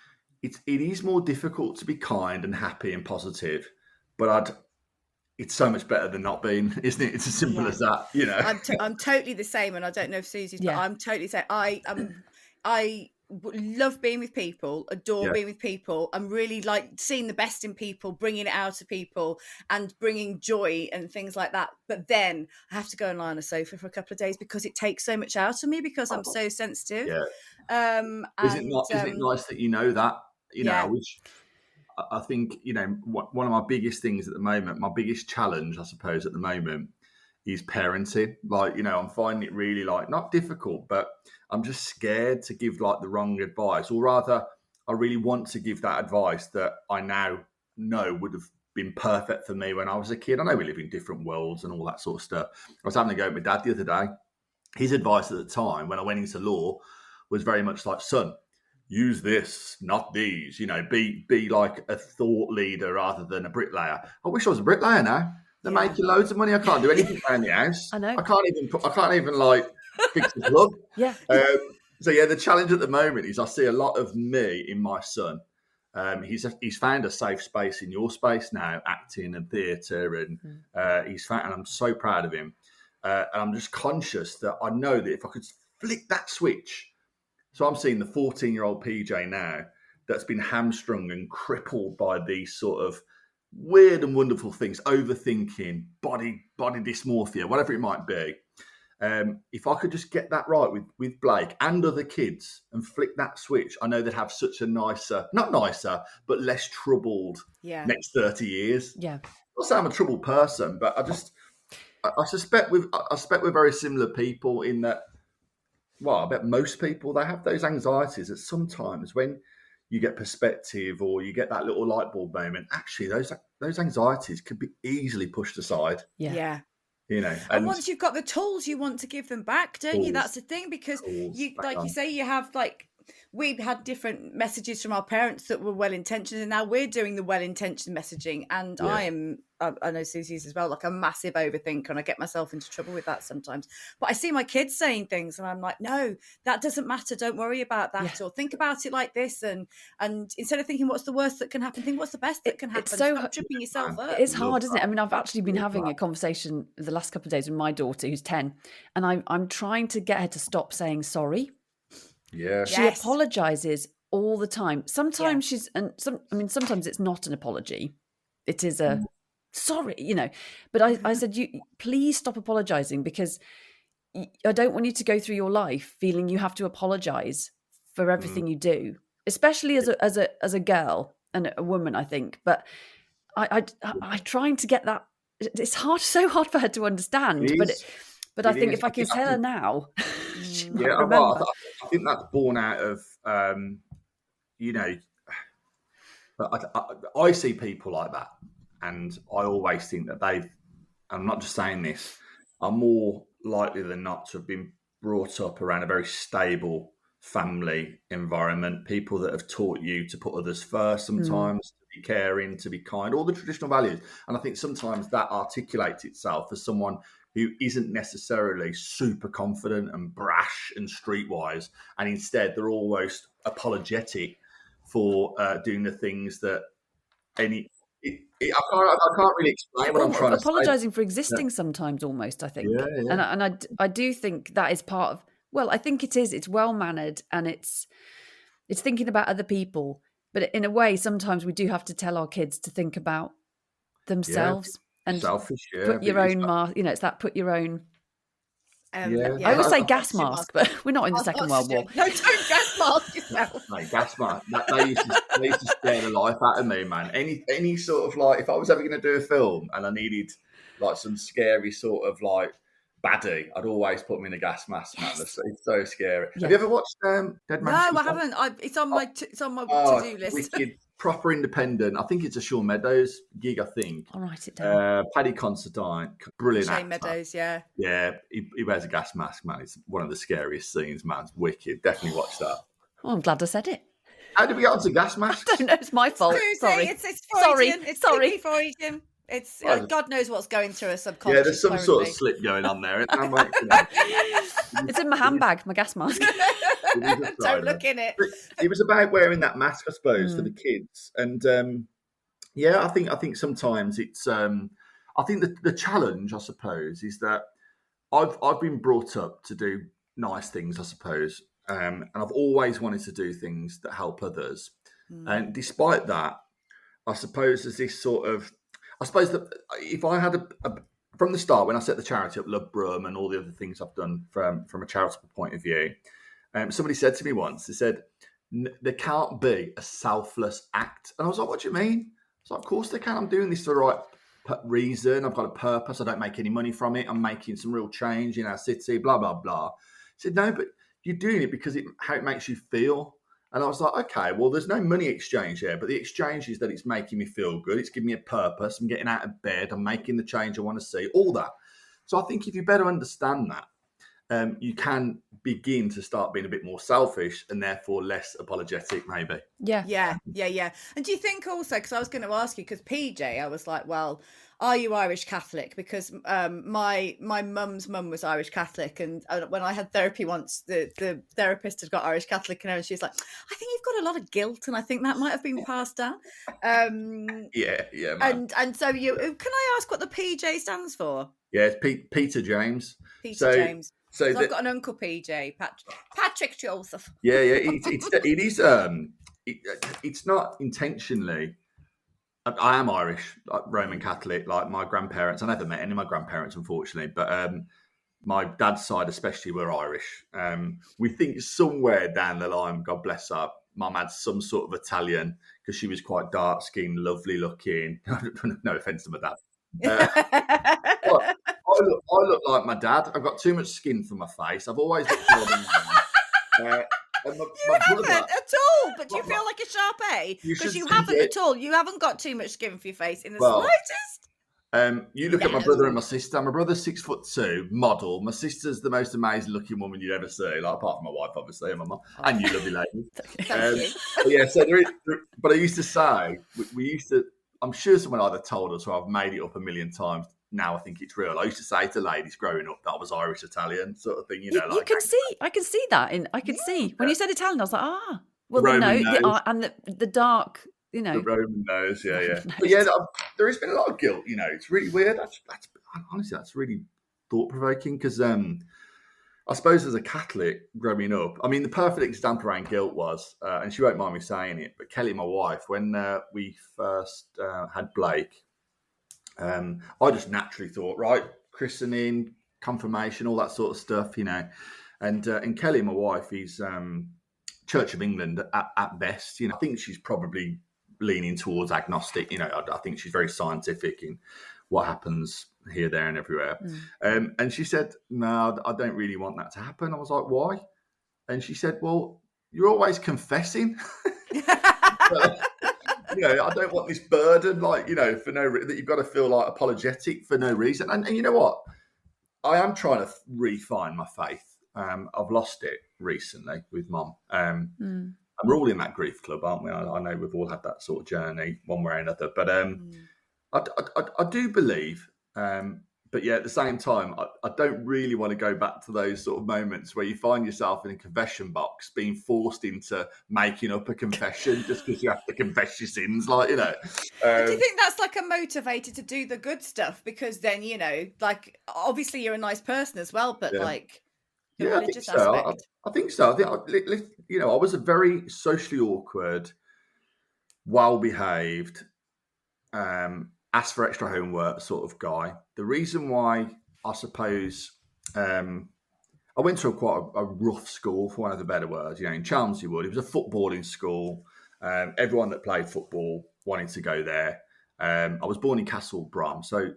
It is more difficult to be kind and happy and positive, but it's so much better than not being, isn't it? It's as simple as that, you know. I'm totally the same, and I don't know if Susie's, but I'm totally the same. I love being with people, adore being with people. I'm really like seeing the best in people, bringing it out of people, and bringing joy and things like that. But then I have to go and lie on a sofa for a couple of days because it takes so much out of me because I'm so sensitive. Yeah. Isn't it nice that you know that? You know, I think, you know, one of my biggest things at the moment, my biggest challenge, I suppose, at the moment is parenting. Like, you know, I'm finding it really not difficult, but I'm just scared to give the wrong advice, or rather, I really want to give that advice that I now know would have been perfect for me when I was a kid. I know we live in different worlds and all that sort of stuff. I was having a go with my dad the other day. His advice at the time when I went into law was very much like, son, use this, not these, you know, be like a thought leader rather than a bricklayer. I wish I was a bricklayer now. They're making loads of money. I can't do anything around the house. I know. I can't even fix the plug. Yeah. So the challenge at the moment is I see a lot of me in my son. He's found a safe space in your space now, acting and theatre, and and I'm so proud of him. And I'm just conscious that I know that if I could flick that switch. So I'm seeing the 14-year-old PJ now that's been hamstrung and crippled by these sort of weird and wonderful things, overthinking, body dysmorphia, whatever it might be. If I could just get that right with Blake and other kids and flick that switch, I know they'd have such a not nicer, but less troubled next 30 years. Yeah. Not saying I'm a troubled person, but I suspect we're very similar people in that. Well, I bet most people, they have those anxieties that sometimes when you get perspective or you get that little light bulb moment, actually those anxieties could be easily pushed aside. Yeah. You know, and once you've got the tools, you want to give them back, don't you? That's the thing, because you, like you say, you have we had different messages from our parents that were well-intentioned, and now we're doing the well-intentioned messaging. And I know Susie's as well, like a massive overthinker, and I get myself into trouble with that sometimes. But I see my kids saying things and I'm like, no, that doesn't matter. Don't worry about that. Or think about it like this. And instead of thinking what's the worst that can happen, think what's the best that can happen. It's so Stop tripping yourself up. It's hard, isn't it? I mean, I've actually been having a conversation the last couple of days with my daughter who's 10, and I'm trying to get her to stop saying sorry. Yeah. She apologizes all the time. Sometimes sometimes it's not an apology. It is a sorry, But I said, please stop apologizing, because I don't want you to go through your life feeling you have to apologize for everything you do, especially as a girl and a woman, I think. But I trying to get that. It's so hard for her to understand. But I think if I can tell her now, she might remember. I think that's born out of, I see people like that, and I always think that I'm not just saying this, are more likely than not to have been brought up around a very stable family environment, people that have taught you to put others first sometimes, to be caring, to be kind, all the traditional values. And I think sometimes that articulates itself as someone who isn't necessarily super confident and brash and streetwise, and instead they're almost apologetic for doing the things that I can't really explain what I'm trying to say. Apologising for existing sometimes, almost, I think. Yeah. And I do think that is part of, well, I think it is. It's well-mannered, and it's thinking about other people. But in a way, sometimes we do have to tell our kids to think about themselves. And selfish, put your own mask. It's that put your own. I always say gas mask, but we're not in the Second World War. No, don't gas mask yourself. No, gas mask. They used to scare the life out of me, man. Any sort of, like, if I was ever going to do a film and I needed like some scary sort of like baddie, I'd always put them in a gas mask, man. It's so scary. Yeah. Have you ever watched Dead Man? No, I haven't. It's on my to-do list. Wicked, proper independent. I think it's a Shawn Meadows gig. I think. I'll write it down. Paddy Considine, brilliant Shane actor. Meadows, yeah. Yeah, he wears a gas mask, man. It's one of the scariest scenes, man. It's wicked. Definitely watch that. Oh, I'm glad I said it. How did we get onto gas masks? I don't know. It's my fault. Sorry. It's Freudian. It's sorry. Freudian. It's God knows what's going through a subconscious. Yeah, there's some sort of slip going on there. It's in my handbag, my gas mask. Don't look in it. It was about wearing that mask, I suppose, for the kids. And I think sometimes it's. I think the challenge, I suppose, is that I've been brought up to do nice things, I suppose, and I've always wanted to do things that help others. And despite that, I suppose there's this sort of. I suppose that if I had from the start, when I set the charity up, LoveBrum, and all the other things I've done from a charitable point of view, somebody said to me once, they said, there can't be a selfless act. And I was like, what do you mean? I was like, of course there can. I'm doing this for the right reason. I've got a purpose. I don't make any money from it. I'm making some real change in our city, blah, blah, blah. I said, no, but you're doing it because how it makes you feel. And I was like, okay, well, there's no money exchange here, but the exchange is that it's making me feel good. It's giving me a purpose. I'm getting out of bed. I'm making the change I want to see, all that. So I think if you better understand that, you can begin to start being a bit more selfish and therefore less apologetic, maybe. Yeah. And do you think also, because I was going to ask you, because PJ, I was like, well, are you Irish Catholic? Because my mum's mum was Irish Catholic, and when I had therapy once, the therapist had got Irish Catholic in her, and she was like, I think you've got a lot of guilt, and I think that might have been passed down. Yeah, man. And so can I ask what the PJ stands for? Yeah, it's Peter James. James. So I've got an uncle PJ, Patrick Joseph. Yeah, it is. It's not intentionally. I am Irish, like Roman Catholic, like my grandparents. I never met any of my grandparents, unfortunately, but my dad's side especially were Irish. We think somewhere down the line, God bless her, Mum had some sort of Italian because she was quite dark-skinned, lovely looking. No offence to my dad. But I look like my dad. I've got too much skin for my face. I've always looked more than mine. You haven't at all, but do you feel like a Sharpay? Because you haven't at all. You haven't got too much skin for your face in the slightest. You look at my brother and my sister. My brother's 6'2", model. My sister's the most amazing looking woman you'd ever see, like apart from my wife, obviously, and my mum, and you, lovely lady. Thank you. But yeah, so but I used to say, we used to. I'm sure someone either told us or I've made it up a million times. Now I think it's real. I used to say to ladies growing up that I was Irish Italian, sort of thing. You know, you can see. I can see that. I can see when you said Italian. I was like, well, Roman the nose. nose and the dark. You know, The Roman nose, yeah. Nose. But yeah, there has been a lot of guilt. You know, it's really weird. That's honestly, that's really thought provoking because I suppose as a Catholic growing up, I mean, the perfect example around guilt was, and she won't mind me saying it, but Kelly, my wife, when we first had Blake, I just naturally thought, right, christening, confirmation, all that sort of stuff, you know, and Kelly, my wife, is Church of England at best. You know, I think she's probably leaning towards agnostic. You know, I think she's very scientific in what happens here, there, and everywhere. And she said, "No, I don't really want that to happen." I was like, "Why?" And she said, "Well, you're always confessing." You know, I don't want this burden, like, you know, for no that you've got to feel like apologetic for no reason. And you know what? I am trying to refine my faith. I've lost it recently with Mum. And we're all in that grief club, aren't we? I know we've all had that sort of journey one way or another. But I do believe, but yeah, at the same time, I don't really want to go back to those sort of moments where you find yourself in a confession box being forced into making up a confession just because you have to confess your sins, like, you know. Do you think that's like a motivator to do the good stuff? Because then, you know, like, obviously you're a nice person as well, but like, the religious aspect. I think so. I think, you know, I was a very socially awkward, well-behaved, ask for extra homework sort of guy. The reason why, I suppose, I went to quite a rough school, for one of the better words, you know, in Chelmsford Wood. It was a footballing school. Everyone that played football wanted to go there. I was born in Castle Brum, so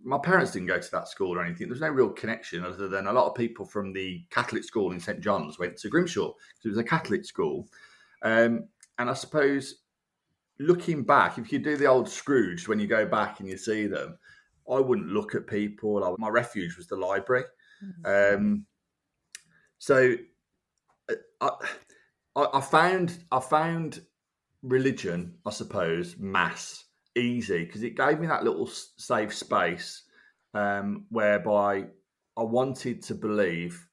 my parents didn't go to that school or anything. There's no real connection other than a lot of people from the Catholic school in St John's went to Grimshaw because it was a Catholic school. And I suppose, looking back, if you do the old Scrooge, when you go back and you see them, I wouldn't look at people. My refuge was the library. So I found religion, I suppose, mass, easy, because it gave me that little safe space whereby I wanted to believe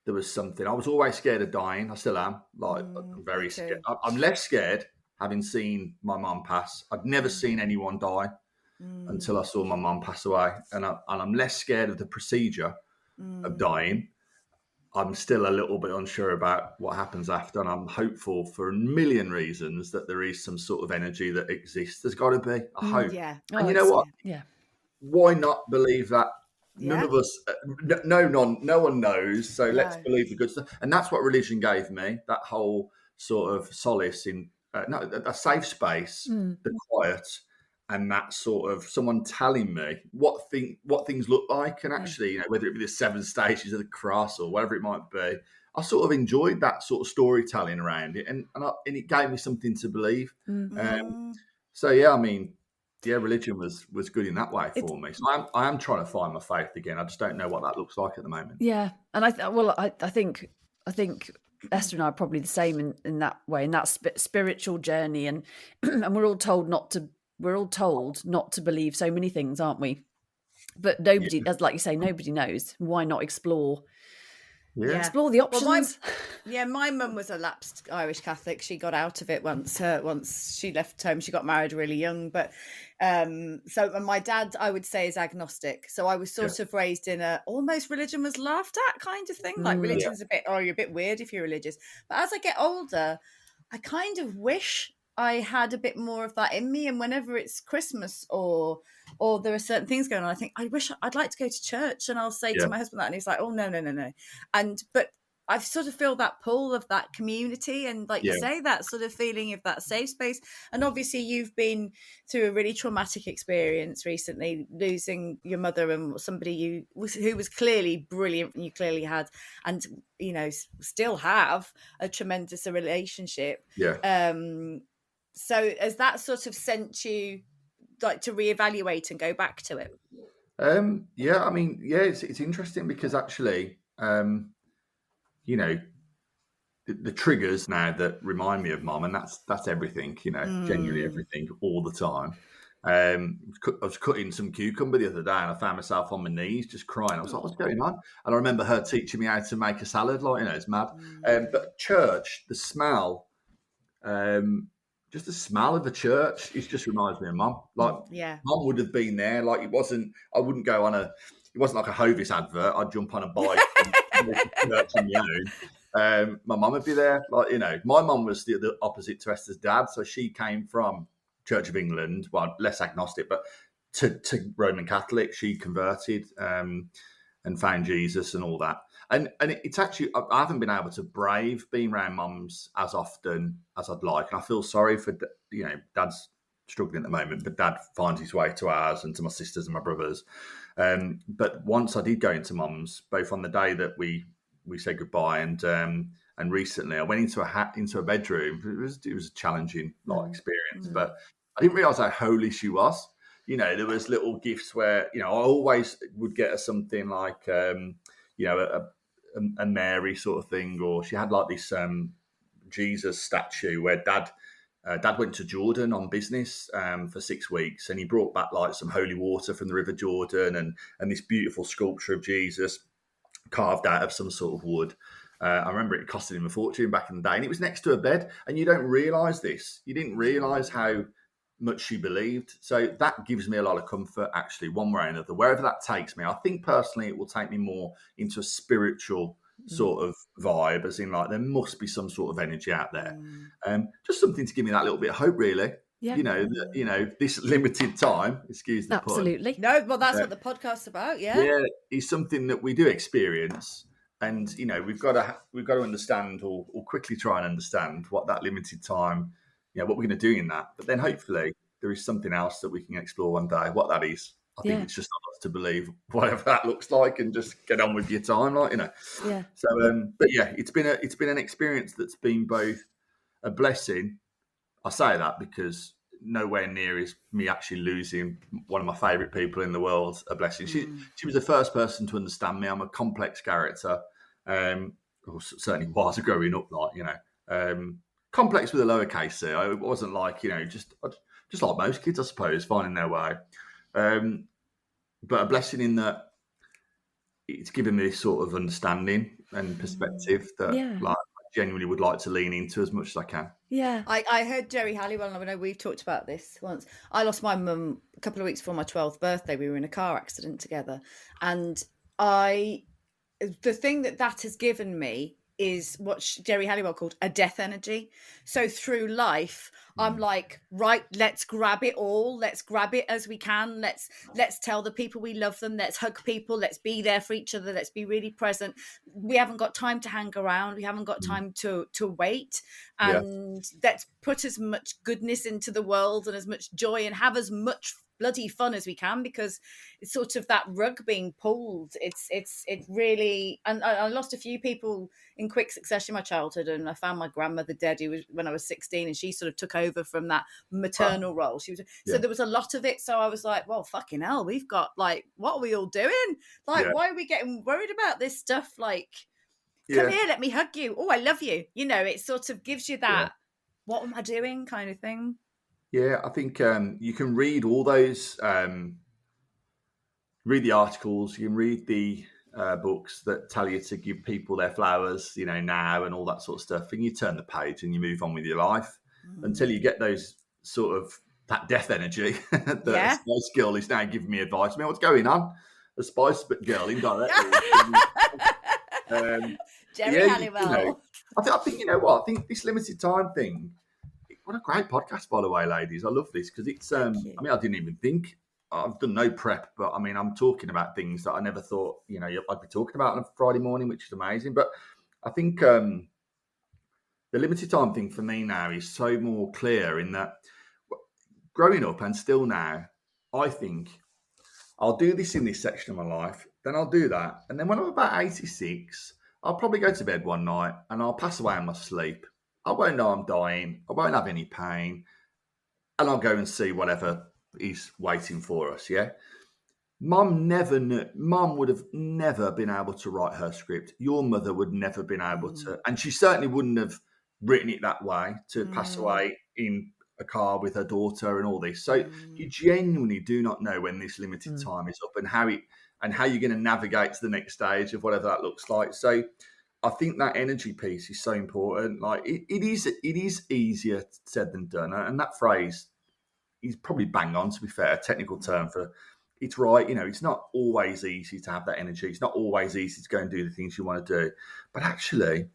there was something. I was always scared of dying. I still am. Like, I'm very scared. I'm less scared having seen my mum pass. I'd never seen anyone die until I saw my mum pass away. And I'm less scared of the procedure of dying. I'm still a little bit unsure about what happens after, and I'm hopeful for a million reasons that there is some sort of energy that exists. There's got to be. I hope. Yeah. And you know what? Yeah. Why not believe that? None of us, no one knows. So let's believe the good stuff. And that's what religion gave me, that whole sort of solace in a safe space, the quiet, and that sort of someone telling me what things look like. And actually, you know, whether it be the 7 stages of the cross or whatever it might be, I sort of enjoyed that sort of storytelling around it. And it gave me something to believe. So, yeah, I mean, religion was good in that way for me. So I am trying to find my faith again. I just don't know what that looks like at the moment. Yeah, and I think Esther and I are probably the same in that way, in that spiritual journey, and we're all told not to believe so many things, aren't we? But nobody, as like you say, nobody knows. Why not explore? Yeah. Explore the options. Well, my mum was a lapsed Irish Catholic. She got out of it once she left home. She got married really young. But and my dad, I would say, is agnostic. So I was sort of raised in a almost religion was laughed at kind of thing. Like religion's you're a bit weird if you're religious. But as I get older, I kind of wish I had a bit more of that in me. And whenever it's Christmas or there are certain things going on, I think I'd like to go to church. And I'll say to my husband that, and he's like, "Oh no." But I sort of feel that pull of that community, and like you say, that sort of feeling of that safe space. And obviously, you've been through a really traumatic experience recently, losing your mother and somebody who was clearly brilliant, and you clearly had, and you know, still have a tremendous relationship. Yeah. So has that sort of sent you like to reevaluate and go back to it? Yeah, I mean, yeah, it's interesting because actually, you know, the triggers now that remind me of mum, and that's everything, genuinely everything all the time. I was cutting some cucumber the other day and I found myself on my knees just crying. I was like, what's going on? And I remember her teaching me how to make a salad, like, it's mad. But church, the smell, just the smell of the church, it just reminds me of mum. Like, mum would have been there. Like, I wouldn't go on it wasn't like a Hovis advert. I'd jump on a bike and go to church on my own. My mum would be there. Like, my mum was the opposite to Esther's dad. So she came from Church of England, well, less agnostic, but to Roman Catholic. She converted and found Jesus and all that. And it's actually, I haven't been able to brave being around mums as often as I'd like. And I feel sorry for, Dad's struggling at the moment, but Dad finds his way to ours and to my sisters and my brothers. But once I did go into mums, both on the day that we said goodbye and recently, I went into a bedroom. It was a challenging experience, but I didn't realise how holy she was. There was little gifts where I always would get her something like a Mary sort of thing, or she had like this Jesus statue where Dad went to Jordan on business for 6 weeks, and he brought back like some holy water from the River Jordan and this beautiful sculpture of Jesus carved out of some sort of wood. I remember it costed him a fortune back in the day, and it was next to a bed. And you don't realise this. You didn't realise how much she believed. So that gives me a lot of comfort, actually, one way or another. Wherever that takes me, I think personally it will take me more into a spiritual sort of vibe, as in like there must be some sort of energy out there. Just something to give me that little bit of hope, really. Yeah. This limited time, excuse the pun. Absolutely. No, well, that's what the podcast's about, Yeah, is something that we do experience. And, we've got to understand or quickly try and understand what that limited time, what we're going to do in that. But then hopefully there is something else that we can explore one day. What that is, I think it's just up to believe whatever that looks like and just get on with your time, Yeah. So, but yeah, it's been an experience that's been both a blessing. I say that because nowhere near is me actually losing one of my favourite people in the world a blessing. She was the first person to understand me. I'm a complex character, or certainly was growing up, complex with a lowercase c. I wasn't like just like most kids, I suppose, finding their way. But a blessing in that it's given me this sort of understanding and perspective that I genuinely would like to lean into as much as I can. Yeah. I heard Jerry Halliwell, and I know we've talked about this once. I lost my mum a couple of weeks before my 12th birthday. We were in a car accident together. And the thing that has given me is what Jerry Halliwell called a death energy. So through life, I'm like, right, let's grab it all. Let's grab it as we can. Let's tell the people we love them. Let's hug people. Let's be there for each other. Let's be really present. We haven't got time to hang around. We haven't got time to wait. And let's put as much goodness into the world and as much joy and have as much bloody fun as we can, because it's sort of that rug being pulled. It really, and I lost a few people in quick succession in my childhood, and I found my grandmother dead when I was 16, and she sort of took over from that maternal role. So there was a lot of it. So I was like, well, fucking hell, we've got like, what are we all doing? Like, why are we getting worried about this stuff? Like, come here, let me hug you. Oh, I love you. It sort of gives you that, what am I doing kind of thing. Yeah, I think you can read all those, read the articles, you can read the books that tell you to give people their flowers, now and all that sort of stuff. And you turn the page and you move on with your life until you get those sort of that death energy that a Spice Girl is now giving me advice. I mean, what's going on? A Spice Girl indirectly. Jerry Halliwell. I think, I think this limited time thing, what a great podcast, by the way, ladies. I love this because it's, I didn't even think, I've done no prep, but I mean, I'm talking about things that I never thought, I'd be talking about on a Friday morning, which is amazing. But I think the limited time thing for me now is so more clear in that growing up and still now, I think I'll do this in this section of my life, then I'll do that. And then when I'm about 86, I'll probably go to bed one night and I'll pass away in my sleep. I won't know I'm dying. I won't have any pain. And I'll go and see whatever is waiting for us. Yeah. Mum never knew. Mum would have never been able to write her script. Your mother would never been able to, and she certainly wouldn't have written it that way to pass away in a car with her daughter and all this. So you genuinely do not know when this limited time is up and how you're going to navigate to the next stage of whatever that looks like. So I think that energy piece is so important. Like it is easier said than done, and that phrase is probably bang on. To be fair, a technical term for. It's right, it's not always easy to have that energy. It's not always easy to go and do the things you want to do. But actually,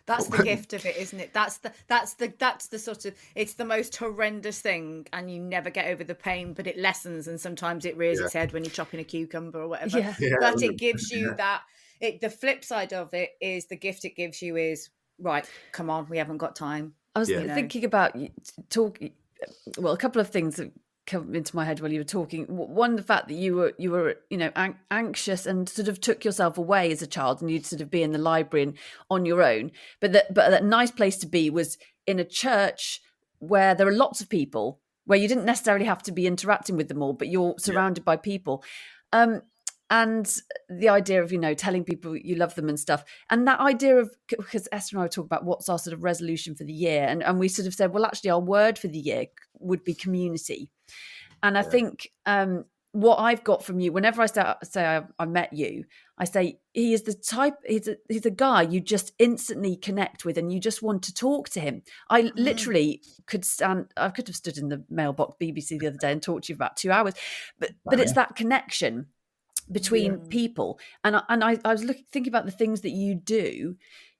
that's the gift of it, isn't it? That's the sort of, it's the most horrendous thing, and you never get over the pain, but it lessens, and sometimes it rears its head when you're chopping a cucumber or whatever. Yeah. But it gives you that. The flip side of it is the gift it gives you is, right, come on, we haven't got time. I was thinking about talking. Well, a couple of things that come into my head while you were talking. One, the fact that you were anxious and sort of took yourself away as a child, and you'd sort of be in the library and on your own. But that nice place to be was in a church where there are lots of people, where you didn't necessarily have to be interacting with them all, but you're surrounded by people. And the idea of, telling people you love them and stuff. And that idea of, because Esther and I were talking about what's our sort of resolution for the year. And we sort of said, well, actually our word for the year would be community. And I think what I've got from you, whenever I say I met you, I say he is the type, he's a guy you just instantly connect with and you just want to talk to him. I literally I could have stood in the mailbox BBC the other day and talked to you for about 2 hours. But it's that connection between people, and I was thinking about the things that you do.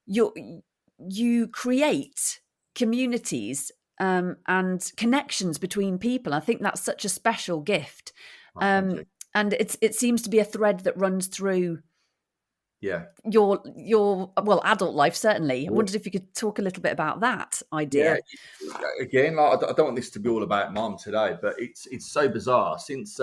You create communities and connections between people. I think that's such a special gift, and it seems to be a thread that runs through your adult life, certainly. I wondered if you could talk a little bit about that idea. Again, I don't want this to be all about Mum today, but it's so bizarre. Since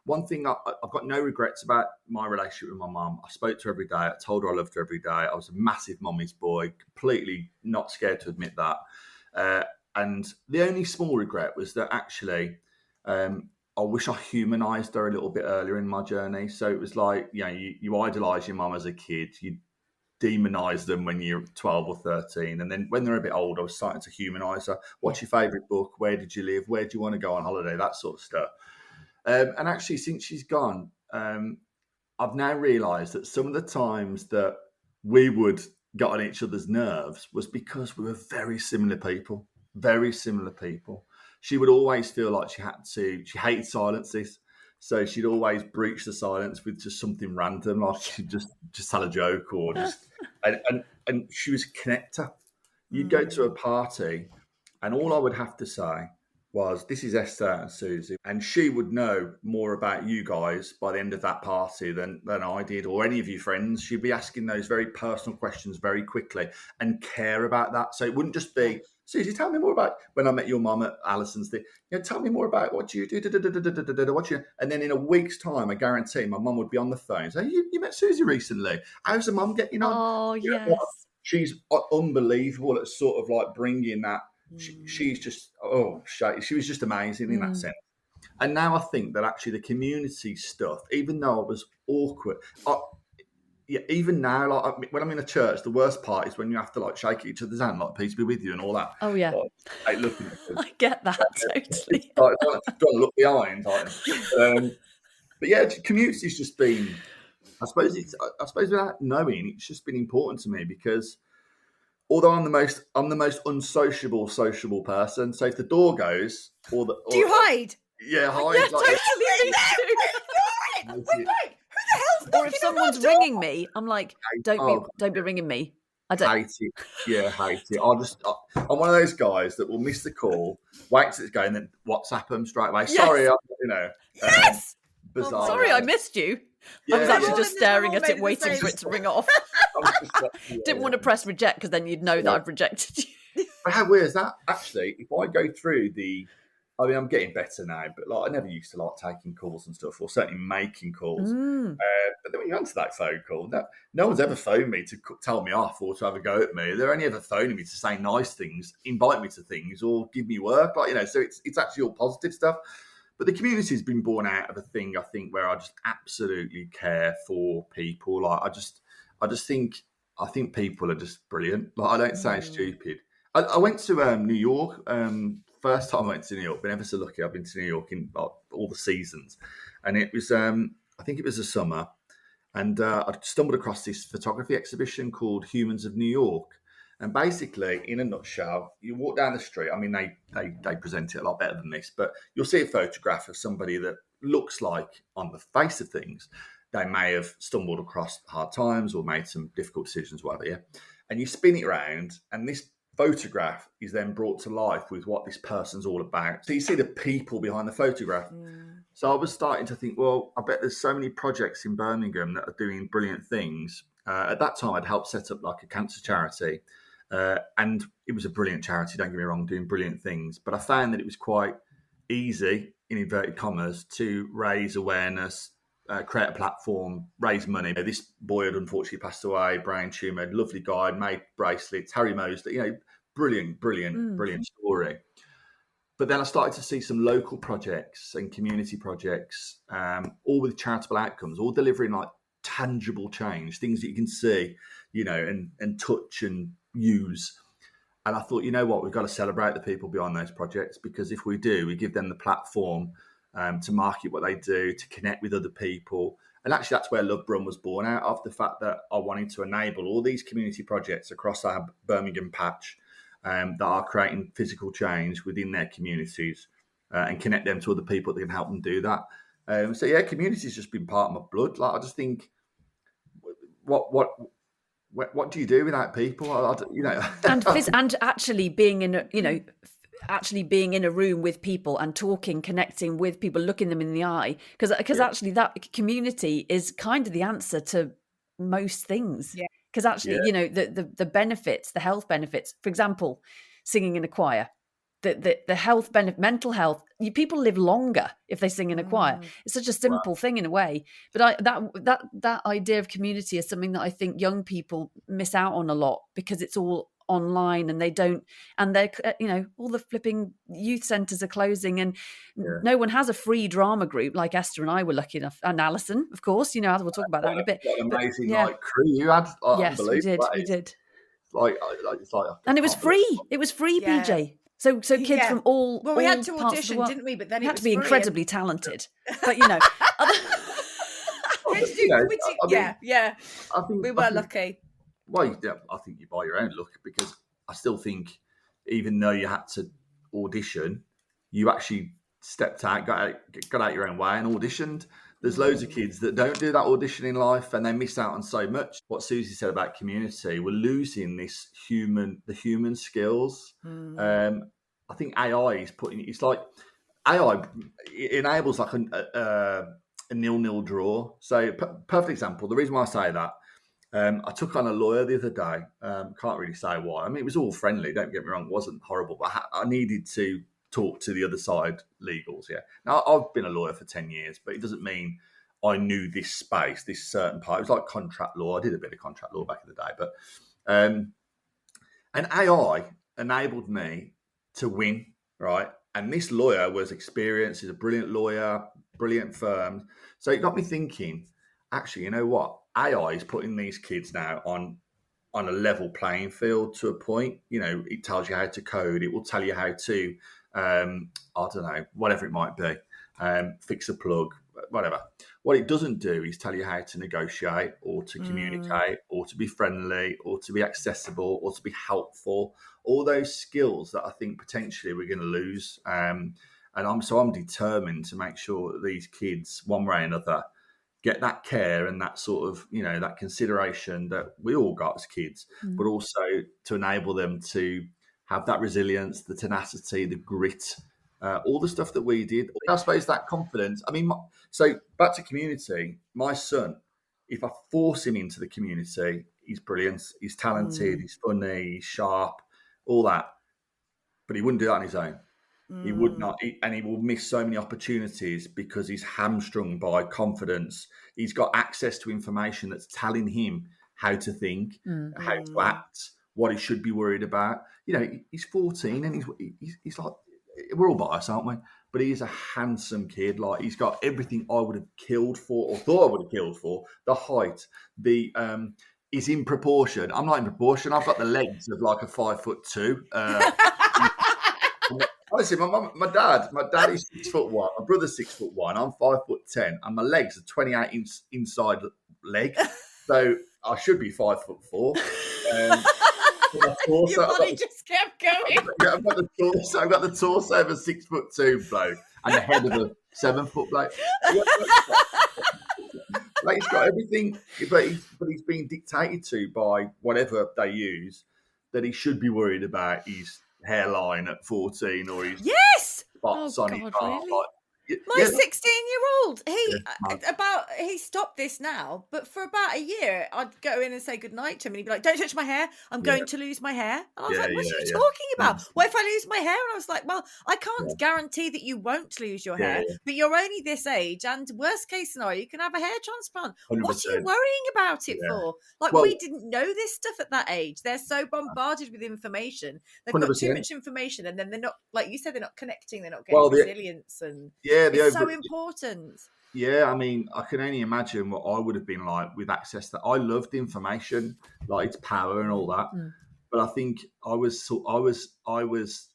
one thing, I've got no regrets about my relationship with my mum. I spoke to her every day. I told her I loved her every day. I was a massive mummy's boy, completely not scared to admit that. And the only small regret was that actually, I wish I humanised her a little bit earlier in my journey. So it was like, you idolise your mum as a kid, you demonise them when you're 12 or 13. And then when they're a bit older, I was starting to humanise her. What's your favourite book? Where did you live? Where do you want to go on holiday? That sort of stuff. And actually, since she's gone, I've now realised that some of the times that we would get on each other's nerves was because we were very similar people. She would always feel like she hated silences. So she'd always breach the silence with just something random, like she'd just tell a joke or just, and she was a connector. You'd go to a party and all I would have to say was, this is Esther and Susie. And she would know more about you guys by the end of that party than I did, or any of you friends. She'd be asking those very personal questions very quickly and care about that. So it wouldn't just be, Susie, tell me more about when I met your mum at Alison's thing. Tell me more about what you do. And then in a week's time, I guarantee my mum would be on the phone. So you met Susie recently. How's the mum getting on? Oh, yes. She's unbelievable at sort of like bringing that. She's just, she was just amazing in that sense. And now I think that actually the community stuff, even though I was awkward, even now, like when I'm in a church, the worst part is when you have to like shake each other's hand, like peace be with you and all that. Oh yeah, like looking at them. I get that totally. Like, got to look behind. But yeah, community's just been. I suppose without knowing, it's just been important to me because although I'm the most unsociable sociable person. So if the door goes, do you hide? Yeah, hide. Yeah, totally. Wait. Or if someone's ringing me, I'm like, don't be ringing me. I don't hate it. Yeah, hate it. I'm one of those guys that will miss the call, wait till it's going, then WhatsApp them straight away. Yes. Sorry, Yes. Bizarre. Sorry, I missed you. Yeah. I was actually just staring at it, waiting for it to ring off. Didn't want to press reject because then you'd know that I've rejected you. But how weird is that? Actually, if I go through the I mean, I'm getting better now, but like I never used to like taking calls and stuff, or certainly making calls. But then when you answer that phone call, no one's ever phoned me to tell me off or to have a go at me. They're only ever phoning me to say nice things, invite me to things, or give me work. Like, you know, so it's actually all positive stuff. But the community's been born out of a thing, I think, where I just absolutely care for people. Like I think people are just brilliant. Like I don't sound stupid. I went to New York. First time I went to New York. Been ever so lucky. I've been to New York in like, all the seasons, and it was I think it was the summer, and I stumbled across this photography exhibition called Humans of New York. And basically, in a nutshell, you walk down the street. I mean, they present it a lot better than this, but you'll see a photograph of somebody that looks like, on the face of things, they may have stumbled across hard times or made some difficult decisions, whatever. Yeah, and you spin it around, and this photograph is then brought to life with what this person's all about. So you see the people behind the photograph. So I was starting to think, well, I bet there's so many projects in Birmingham that are doing brilliant things. At that time, I'd helped set up like a cancer charity. And it was a brilliant charity, don't get me wrong, doing brilliant things. But I found that it was quite easy, in inverted commas, to raise awareness, create a platform, raise money. This boy had unfortunately passed away, brain tumour, lovely guy, made bracelets, Harry Mosley, you know, brilliant story. But then I started to see some local projects and community projects, all with charitable outcomes, all delivering like tangible change, things that you can see, you know, and touch and use. And I thought, you know what, we've got to celebrate the people behind those projects, because if we do, we give them the platform to market what they do, to connect with other people. And actually, that's where LoveBrum was born out of, the fact that I wanted to enable all these community projects across our Birmingham patch that are creating physical change within their communities and connect them to other people that can help them do that. So yeah, community's just been part of my blood. Like I just think, what do you do without people? You know, and actually being in a, you know, actually being in a room with people and talking, connecting with people, looking them in the eye, because actually that community is kind of the answer to most things. Yeah. Because actually, you know, the benefits, the health benefits, for example, singing in a choir, the health benefit, mental health, people live longer if they sing in a choir. It's such a simple thing in a way. But that idea of community is something that I think young people miss out on a lot, because it's all online and they don't, and they're, you know, all the flipping youth centres are closing, and no one has a free drama group like Esther and I were lucky enough, and Alison, of course, you know, we'll talk about that in a bit. What an amazing like crew you had. Yes, we did. Like it's like, and it was free. It was free, PJ. So kids from all we had to parts of the audition, world, didn't we? But then we it had was to be free incredibly talented. But you know, yeah. I think We were lucky. Well, yeah, I think you buy your own luck, because I still think, even though you had to audition, you actually stepped out, got out your own way and auditioned. There's loads of kids that don't do that audition in life, and they miss out on so much. What Susie said about community, we're losing the human skills. I think AI is it's like AI enables like a 0-0 draw. So perfect example. The reason why I say that, I took on a lawyer the other day. Can't really say why. I mean, it was all friendly. Don't get me wrong; it wasn't horrible. But I needed to talk to the other side legals. Yeah. Now I've been a lawyer for 10 years, but it doesn't mean I knew this space, this certain part. It was like contract law. I did a bit of contract law back in the day, but and AI enabled me to win, right? And this lawyer was experienced. He's a brilliant lawyer, brilliant firm. So it got me thinking, actually, you know what? AI is putting these kids now on a level playing field to a point. You know, it tells you how to code. It will tell you how to, I don't know, whatever it might be, fix a plug, whatever. What it doesn't do is tell you how to negotiate or to communicate or to be friendly or to be accessible or to be helpful. All those skills that I think potentially we're going to lose. And I'm determined to make sure that these kids, one way or another, get that care and that sort of, you know, that consideration that we all got as kids, but also to enable them to have that resilience, the tenacity, the grit, all the stuff that we did. I suppose that confidence. I mean, so back to community, my son, if I force him into the community, he's brilliant, he's talented, he's funny, he's sharp, all that, but he wouldn't do that on his own. He would not, and he will miss so many opportunities because he's hamstrung by confidence. He's got access to information that's telling him how to think, how to act, what he should be worried about. You know, he's 14 and he's like, we're all biased, aren't we? But he is a handsome kid. Like, he's got everything I would have killed for, or thought I would have killed for. The height, is in proportion. I'm not in proportion. I've got the legs of like a 5'2". Honestly, my dad is 6'1". My brother's 6'1". I'm 5'10", and my legs are 28 inside leg. So I should be 5'4". Your body just kept going. I've got the torso of a 6'2" bloke and the head of a 7-foot bloke. Like, he's got everything, but he's being dictated to by whatever they use that he should be worried about his hairline at 14 or his spots on his arm. Really? Like, My 16-year-old, he stopped this now, but for about a year, I'd go in and say goodnight to him, and he'd be like, "Don't touch my hair. I'm going to lose my hair." And I was like, "What are you talking about? What if I lose my hair?" And I was like, "Well, I can't guarantee that you won't lose your hair, but you're only this age, and worst case scenario, you can have a hair transplant. 100%. What are you worrying about it for?" Like, we didn't know this stuff at that age. They're so bombarded with information. They've got 100%. too much information, and then they're not, like you said, they're not connecting. They're not getting resilience and. It's so important. Yeah, I mean, I can only imagine what I would have been like with access that I loved the information, like its power and all that. But I think I was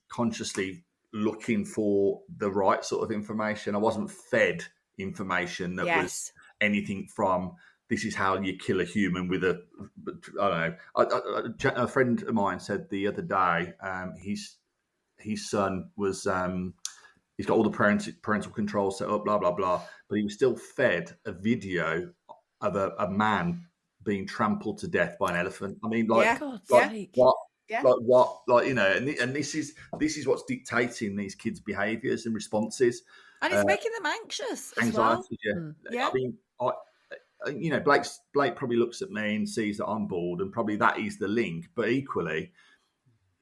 consciously looking for the right sort of information. I wasn't fed information that was anything from this is how you kill a human with a, I don't know. A friend of mine said the other day, his son was. He's got all the parental control set up, blah, blah, blah. But he was still fed a video of a man being trampled to death by an elephant. I mean, and this is what's dictating these kids' behaviours and responses. And it's making them anxious as anxiety, well. Yeah. I mean, Blake probably looks at me and sees that I'm bald, and probably that is the link. But equally,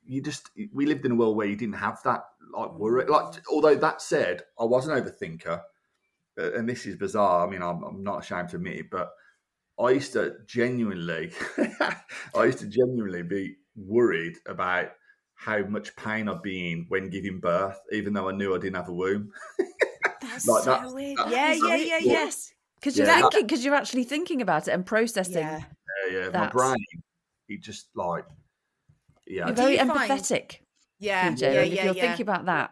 we lived in a world where you didn't have that worry. Although that said, I was an overthinker, and this is bizarre. I mean, I'm not ashamed to admit it, but I used to genuinely be worried about how much pain I'd be in when giving birth, even though I knew I didn't have a womb. That's so weird. Yes. Because you're thinking, because you're actually thinking about it and processing. Yeah. My brain, it just like. Yeah, you're very empathetic. PJ, if you're thinking about that.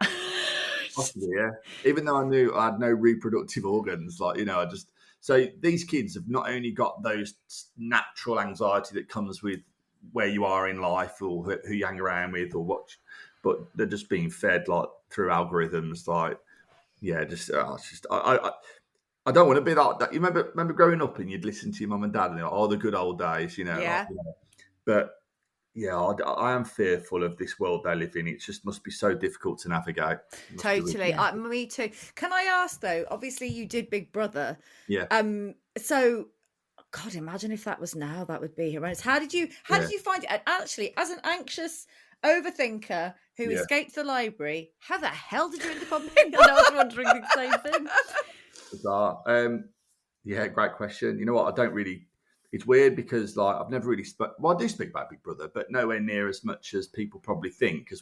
Possibly, yeah. Even though I knew I had no reproductive organs, so these kids have not only got those natural anxiety that comes with where you are in life or who you hang around with or watch, but they're just being fed like through algorithms. Like, I don't want to be that. You remember growing up and you'd listen to your mum and dad and the good old days, but. Yeah, I am fearful of this world they live in. It just must be so difficult to navigate. Totally. Me too. Can I ask, though, obviously you did Big Brother. Yeah. So, God, imagine if that was now, that would be horrendous. How did you find it? And actually, as an anxious overthinker who escaped the library, how the hell did you end up on Big Brother? I was wondering the same thing. Bizarre. Yeah, great question. You know what? I don't really... It's weird because I've never really I do speak about Big Brother, but nowhere near as much as people probably think. Because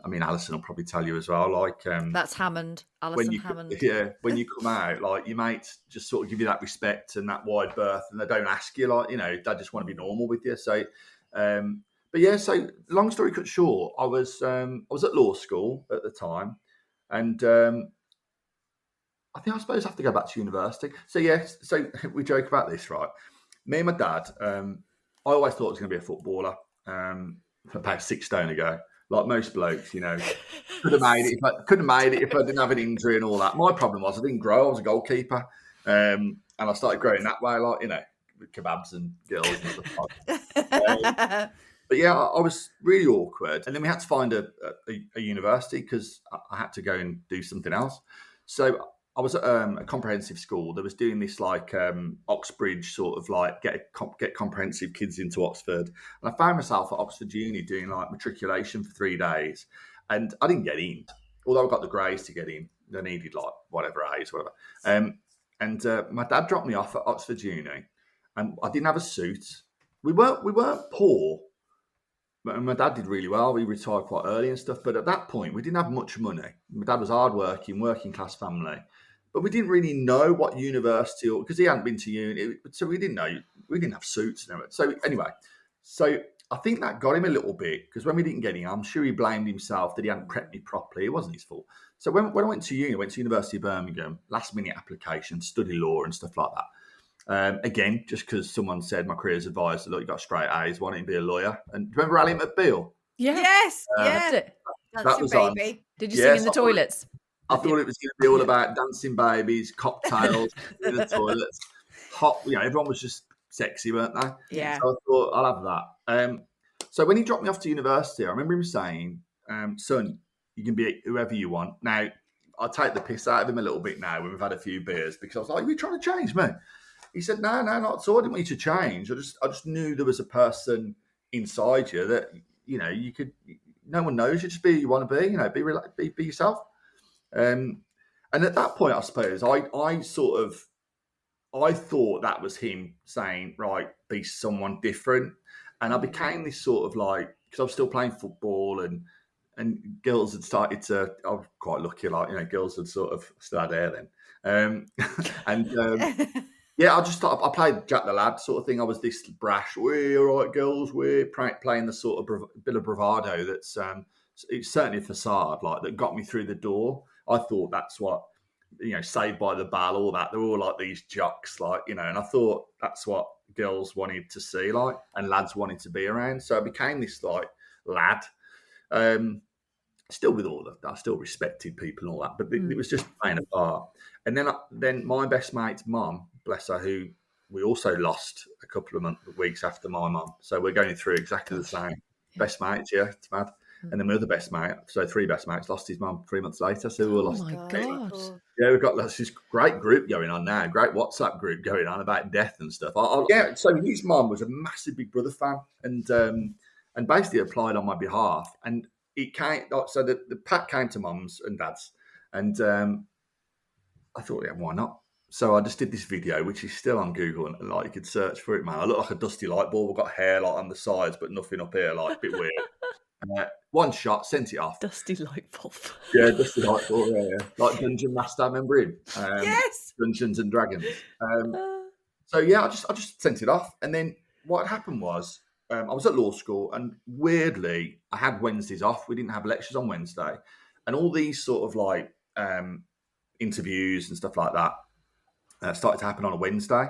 Alison will probably tell you as well. That's Hammond, Alison Hammond. Yeah, when you come out, your mates just sort of give you that respect and that wide berth, and they don't ask you, they just want to be normal with you. So, but yeah. So, long story cut short, I was at law school at the time, and I think I suppose I have to go back to university. So yes, so we joke about this, right? Me and my dad, I always thought I was going to be a footballer about 6 stone ago. Like most blokes, could have made it if I didn't have an injury and all that. My problem was I didn't grow. I was a goalkeeper. And I started growing that way, with kebabs and girls and stuff like that. But yeah, I was really awkward. And then we had to find a university because I had to go and do something else. So I was at a comprehensive school that was doing this Oxbridge sort of get comprehensive kids into Oxford. And I found myself at Oxford Uni doing matriculation for 3 days, and I didn't get in. although I got the grades to get in, they needed like whatever A's, whatever. And my dad dropped me off at Oxford Uni, and I didn't have a suit. We weren't poor. My dad did really well. We retired quite early and stuff. But at that point, we didn't have much money. My dad was hardworking, working class family. But we didn't really know what university, because he hadn't been to uni. So we didn't know. We didn't have suits and everything. So anyway, I think that got him a little bit, because when we didn't get in, I'm sure he blamed himself that he hadn't prepped me properly. It wasn't his fault. So when I went to uni, I went to University of Birmingham, last minute application, study law and stuff like that. Again, just because someone said my careers advisor, look, you got straight A's, why don't you be a lawyer? And do you remember Ali McBeal? Yeah. Yes, That's it. that's that your was on. baby. Did you sing in the toilets? I thought it was going to be all about dancing babies, cocktails in the toilets, hot. Everyone was just sexy, weren't they? Yeah. So I thought I'll have that. So when he dropped me off to university, I remember him saying, "Son, you can be whoever you want." Now I take the piss out of him a little bit now when we've had a few beers, because I was like, "Are you trying to change me?" He said, no, not at all. I didn't want you to change. I just knew there was a person inside you that, you could, no one knows you, just be who you want to be, be yourself. And at that point, I suppose, I thought that was him saying, right, be someone different. And I became this sort of like, because I was still playing football and girls had started to, I was quite lucky, girls had sort of still had hair then. Yeah, I just thought I played Jack the Lad sort of thing. I was this brash, we're all right, girls, we're playing the sort of bit of bravado that's it's certainly a facade that got me through the door. I thought that's what, Saved by the Bell, all that. They're all like these jocks, and I thought that's what girls wanted to see, and lads wanted to be around. So I became this lad. Still with all of that, I still respected people and all that, but it was just playing a part. And then my best mate's mum, bless her, who we also lost a couple of weeks after my mum. So we're going through exactly the same. Best mates, yeah, it's mad. And then my other best mate, so three best mates, lost his mum 3 months later. So we were lost. Oh my God. Yeah, we've got this great group going on now, great WhatsApp group going on about death and stuff. Yeah, so his mum was a massive Big Brother fan and basically applied on my behalf. And it came, so the pack came to mums and dads. And I thought, yeah, why not? So I just did this video, which is still on Google, and you could search for it, man. I look like a dusty light bulb. I've got hair on the sides, but nothing up here, a bit weird. One shot, sent it off. Dusty light bulb. Yeah, Dusty light bulb, yeah. Like Dungeon Master, remember him? Yes. Dungeons and Dragons. So yeah, I just sent it off. And then what happened was, I was at law school, and weirdly, I had Wednesdays off. We didn't have lectures on Wednesday. And all these sort of interviews and stuff like that started to happen on a Wednesday.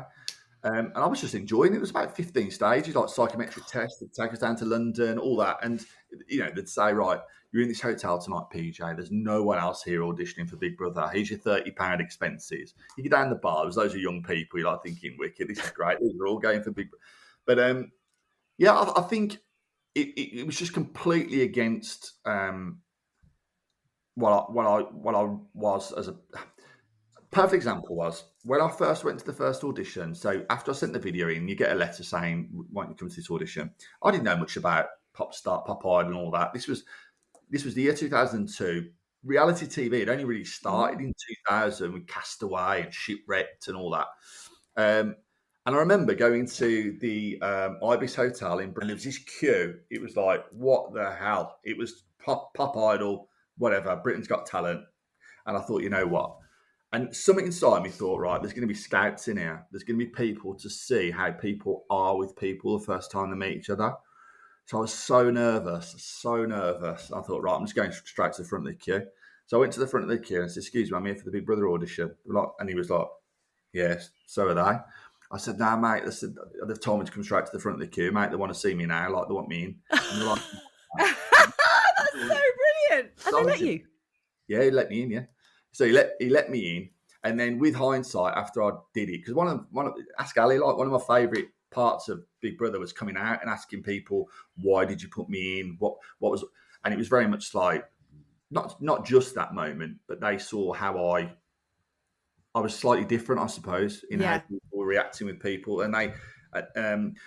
And I was just enjoying it. It was about 15 stages, like psychometric tests that take us down to London, all that. And, they'd say, right, you're in this hotel tonight, PJ. There's no one else here auditioning for Big Brother. Here's your £30 expenses. You get down the bar. There's loads of young people. You're thinking, wicked, this is great. These are all going for Big Brother. But, yeah, I think it was just completely against what I was as a perfect example was when I first went to the first audition. So after I sent the video in, you get a letter saying, why don't you come to this audition? I didn't know much about Pop Idol and all that. This was the year 2002. Reality TV had only really started in 2000 with Castaway and Shipwrecked and all that. And I remember going to the Ibis Hotel in Britain. There was this queue. It was like, what the hell? It was Pop Idol, whatever, Britain's Got Talent. And I thought, you know what? And something inside me thought, right, there's going to be scouts in here. There's going to be people to see how people are with people the first time they meet each other. So I was so nervous. I thought, right, I'm just going straight to the front of the queue. So I went to the front of the queue and I said, excuse me, I'm here for the Big Brother audition. And he was like, yes, so are they. I said, no, mate. They've told me to come straight to the front of the queue, mate. They want to see me now, they want me in. And they're like, that's so brilliant. And they let you? Yeah, he let me in, yeah. So he let me in. And then with hindsight, after I did it, because one of Ask Ali, one of my favourite parts of Big Brother was coming out and asking people, why did you put me in? What was, and it was very much not just that moment, but they saw how I was slightly different, I suppose, in how people were reacting with people. And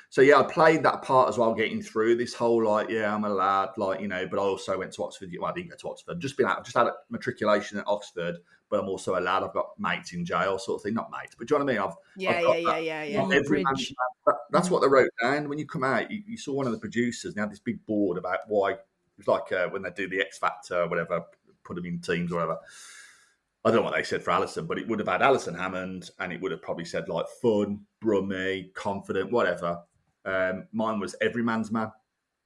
So yeah, I played that part as well, getting through this whole like, yeah, I'm a lad, like, you know, but I also went to Oxford. Well, I didn't go to Oxford. Just had a matriculation at Oxford, but I'm also a lad. I've got mates in jail, sort of thing. Not mates, but do you know what I mean? I've got that. Yeah, Not every man's man. That's what they wrote down. When you come out, you saw one of the producers, and they had this big board about why. It was like when they do the X Factor or whatever, put them in teams or whatever. I don't know what they said for Alison, but it would have had Alison Hammond, and it would have probably said like fun, Brummie, confident, whatever. Mine was every man's man.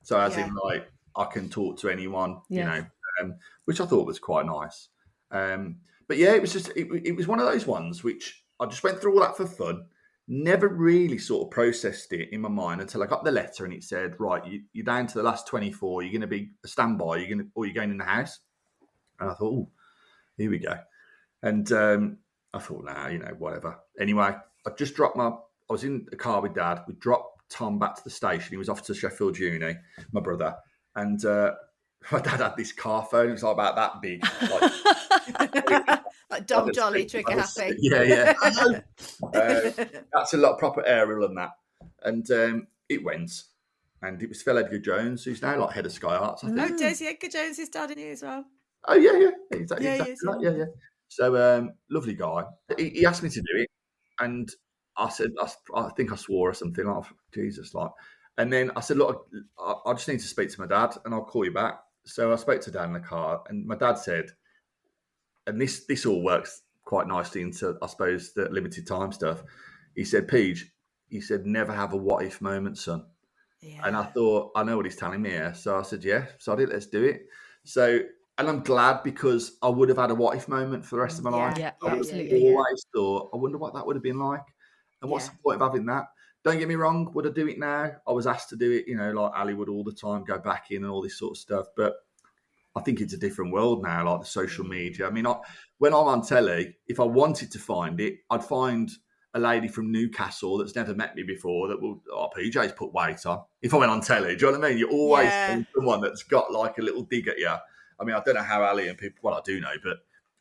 So as in like, I can talk to anyone, you know, which I thought was quite nice. But yeah, it was just, it was one of those ones which I just went through all that for fun. Never really sort of processed it in my mind until I got the letter and it said, right, you're down to the last 24. You're going to be a standby. You're going in the house. And I thought, oh, here we go. And I thought, nah, you know, whatever. Anyway, I was in the car with Dad. We dropped Tom back to the station. He was off to Sheffield Uni, my brother. And my dad had this car phone. It was like about that big. Like Dom Jolly, Trigger Happy. Yeah. That's a lot proper aerial and that. And it went. And it was Phil Edgar Jones, who's now like head of Sky Arts, I think. Oh, Daisy Edgar Jones is dad in here as well. Oh, yeah. Exactly. Yeah. Yeah. So, lovely guy. He asked me to do it, and I said, I think I swore or something. Like, Jesus, like. And then I said, look, I just need to speak to my dad, and I'll call you back. So I spoke to Dad in the car, and my dad said, and this all works quite nicely into, I suppose, the limited time stuff. He said, Peach, he said, never have a what if moment, son. Yeah. And I thought, I know what he's telling me here. So I said, yeah, so I did, let's do it. So, and I'm glad because I would have had a what if moment for the rest of my life. Yeah, I absolutely. Always thought, I wonder what that would have been like. And what's the point of having that? Don't get me wrong, would I do it now? I was asked to do it, you know, like Ali would all the time, go back in and all this sort of stuff. But I think it's a different world now, like the social media. I mean, when I'm on telly, if I wanted to find it, I'd find a lady from Newcastle that's never met me before that will, PJ's put weight on. If I went on telly, do you know what I mean? You always find someone that's got like a little dig at you. I mean, I don't know how Ali and people, well, I do know, but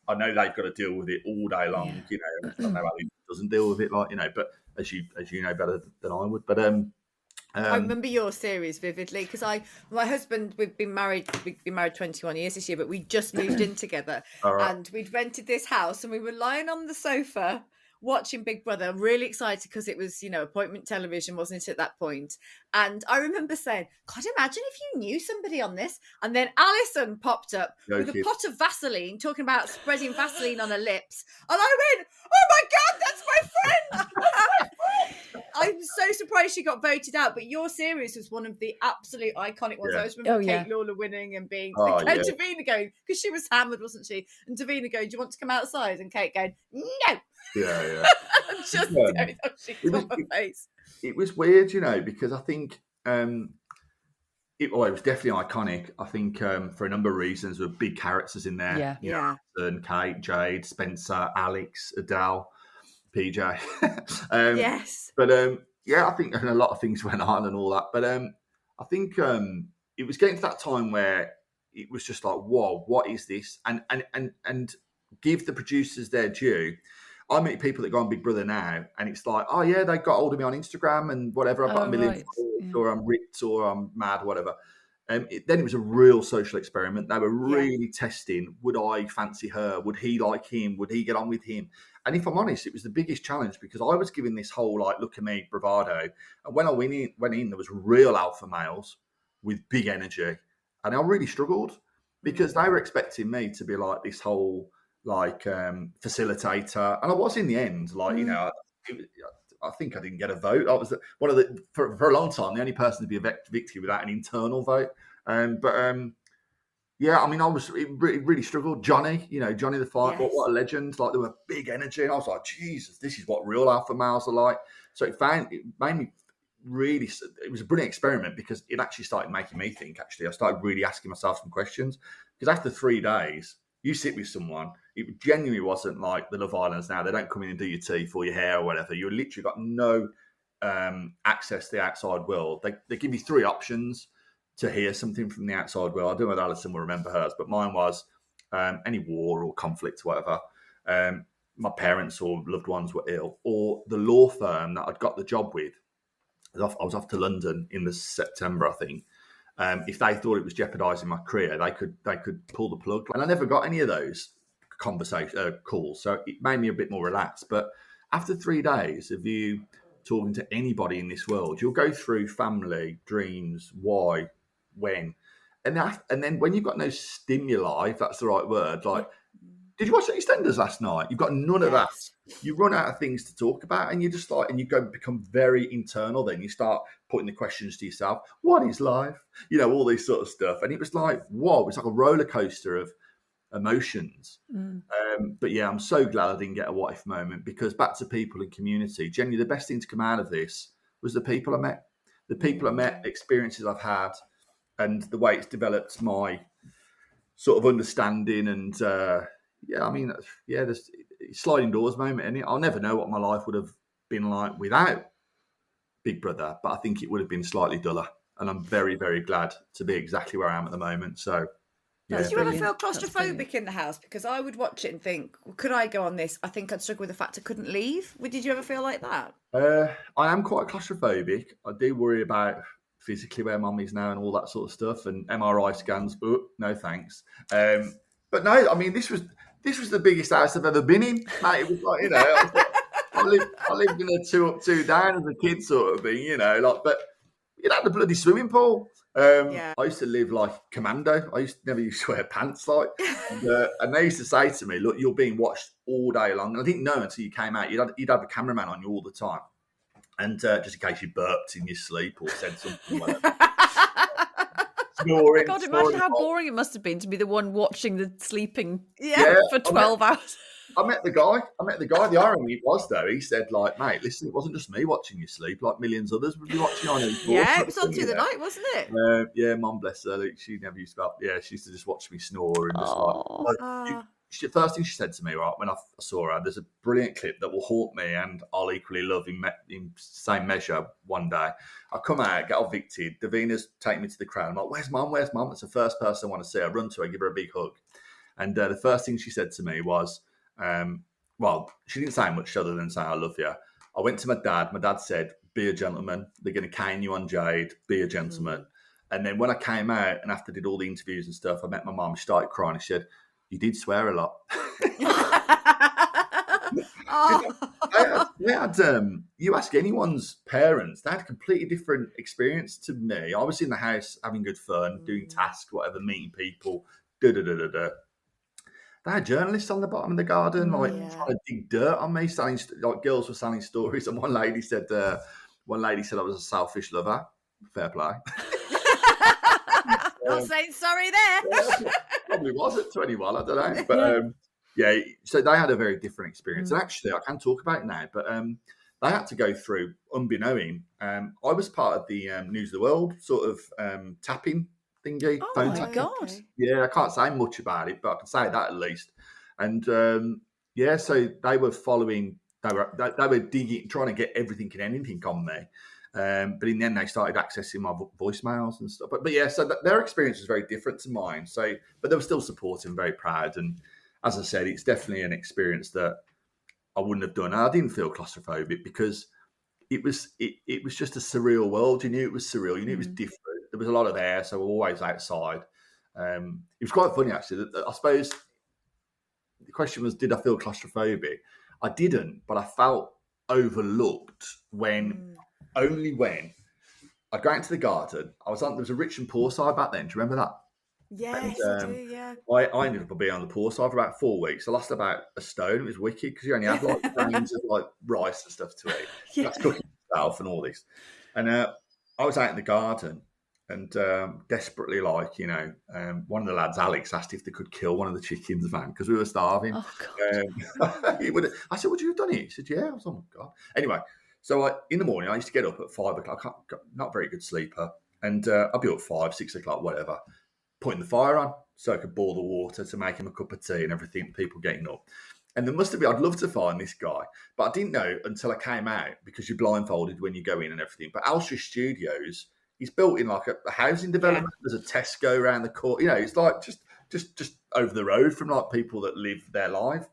I know they've got to deal with it all day long, you know. I know Ali doesn't deal with it, like, you know, but as you know better than I would. But I remember your series vividly because my husband, we've been married 21 years this year, but we just moved in together. And we'd rented this house and we were lying on the sofa watching Big Brother, really excited because it was, you know, appointment television, wasn't it, at that point? And I remember saying, God, imagine if you knew somebody on this. And then Alison popped up with a pot of Vaseline, talking about spreading Vaseline on her lips. And I went, oh my God, that's my friend. I'm so surprised she got voted out. But your series was one of the absolute iconic ones. I always remember Kate Lawler winning and being, and Davina going, because she was hammered, wasn't she? And Davina going, do you want to come outside? And Kate going, no. Yeah. Just it was weird, you know, because I think it was definitely iconic. I think for a number of reasons, there were big characters in there. You know, Alison, Kate, Jade, Spencer, Alex, Adele, PJ. Yes. But I think a lot of things went on and all that. But I think it was getting to that time where it was just like, whoa, what is this? And give the producers their due. I meet people that go on Big Brother now, and it's like, oh yeah, they got hold of me on Instagram and whatever. I've got a million followers, or I'm ripped, or I'm mad, whatever. Then it was a real social experiment. They were really testing: would I fancy her? Would he like him? Would he get on with him? And if I'm honest, it was the biggest challenge because I was given this whole like, look at me, bravado. And when I went in, there was real alpha males with big energy, and I really struggled because they were expecting me to be like this whole like facilitator, and I was in the end, like, you know, I think I didn't get a vote. I was one of the for a long time the only person to be evicted without an internal vote. But I mean, it really struggled. Johnny the Fight, what a legend! Like, there were big energy, and I was like, Jesus, this is what real alpha males are like. So it made me really. It was a brilliant experiment because it actually started making me think. Actually, I started really asking myself some questions because after 3 days, you sit with someone. It genuinely wasn't like the Love Islands now. They don't come in and do your teeth or your hair or whatever. You literally got no access to the outside world. They give you 3 options to hear something from the outside world. I don't know whether Alison will remember hers, but mine was any war or conflict or whatever. My parents or loved ones were ill, or the law firm that I'd got the job with I was off to London in the September, I think. If they thought it was jeopardising my career, they could pull the plug. And I never got any of those calls, so it made me a bit more relaxed. But after 3 days of you talking to anybody in this world, you'll go through family, dreams, why, when, and then when you've got no stimuli, if that's the right word, like, did you watch the EastEnders last night? You've got none of that. You run out of things to talk about, and you just and you become very internal. Then you start putting the questions to yourself: what is life? All this sort of stuff. And it was like, whoa, it's like a roller coaster of emotions. But yeah, I'm so glad I didn't get a what if moment, because back to people and community, genuinely the best thing to come out of this was the people I met. The people I met, experiences I've had, and the way it's developed my sort of understanding. And there's sliding doors moment, and I'll never know what my life would have been like without Big Brother, but I think it would have been slightly duller. And I'm very, very glad to be exactly where I am at the moment. So, yeah. Did you ever feel claustrophobic in the house? Because I would watch it and think, could I go on this? I think I'd struggle with the fact I couldn't leave. Did you ever feel like that? I am quite claustrophobic. I do worry about physically where mum is now and all that sort of stuff, and MRI scans. No thanks. But no, I mean, this was the biggest house I've ever been in. Mate, it was like, I lived in a 2 up, 2 down as a kid sort of thing, but you had the bloody swimming pool. I used to live like commando. I never used to wear pants, and they used to say to me, look, you're being watched all day long. And I didn't know until you came out. You'd have a cameraman on you all the time. And just in case you burped in your sleep or said something like that. Snoring. God, imagine how boring it must have been to be the one watching the sleeping for 12 hours. I met the guy. The irony was, though, he said, like, mate, listen, it wasn't just me watching you sleep. Like millions of others would be watching on you. Yeah, it was on through the night, wasn't it? Yeah, mum, bless her. Like, she never used to. She used to just watch me snore and just first thing she said to me, right, when I saw her, there's a brilliant clip that will haunt me and I'll equally love in same measure one day. I come out, get evicted. Davina's taking me to the crowd. I'm like, where's mum? Where's mum? It's the first person I want to see. I run to her, give her a big hug. And the first thing she said to me was, she didn't say much other than say, I love you. I went to my dad. My dad said, be a gentleman. They're going to cane you on Jade. Be a gentleman. And then when I came out and after did all the interviews and stuff, I met my mum. She started crying. She said, you did swear a lot. You ask anyone's parents, they had a completely different experience to me. I was in the house having good fun, doing tasks, whatever, meeting people, They had journalists on the bottom of the garden, trying to dig dirt on me, girls were selling stories. And one lady said I was a selfish lover. Fair play. Not saying sorry there. Probably was at 21, I don't know. But so they had a very different experience. And actually, I can talk about it now, but they had to go through, unbeknown. I was part of the News of the World sort of tapping thingy. Oh my God. Yeah, I can't say much about it, but I can say that at least. And so they were following, they were digging, trying to get everything and anything on me. But in the end, they started accessing my voicemails and stuff. But so their experience was very different to mine. So, but they were still supportive and very proud. And as I said, it's definitely an experience that I wouldn't have done. And I didn't feel claustrophobic because it was just a surreal world. You knew it was surreal. You knew it was different. There was a lot of air, so we're always outside. It was quite funny, actually. I suppose the question was, did I feel claustrophobic? I didn't, but I felt overlooked only when I'd go into the garden. There was a rich and poor side back then. Do you remember that? Yes, I do, yeah. I ended up being on the poor side for about 4 weeks. I lost about a stone. It was wicked because you only had like grains of like rice and stuff to eat. That's cooking yourself and all this. And I was out in the garden and desperately, one of the lads, Alex, asked if they could kill one of the chickens, van, because we were starving. Oh, God. I said, would you have done it? He said, yeah. I was, oh, my God. Anyway, so in the morning, I used to get up at 5 o'clock. Not a very good sleeper. And I'd be up 5, 6 o'clock, whatever, putting the fire on so I could boil the water to make him a cup of tea and everything, people getting up. And there must have been, I'd love to find this guy, but I didn't know until I came out because you're blindfolded when you go in and everything. But Alstria Studios, he's built in like a housing development. Yeah. There's a Tesco around the corner. It's like just over the road from like people that live their life.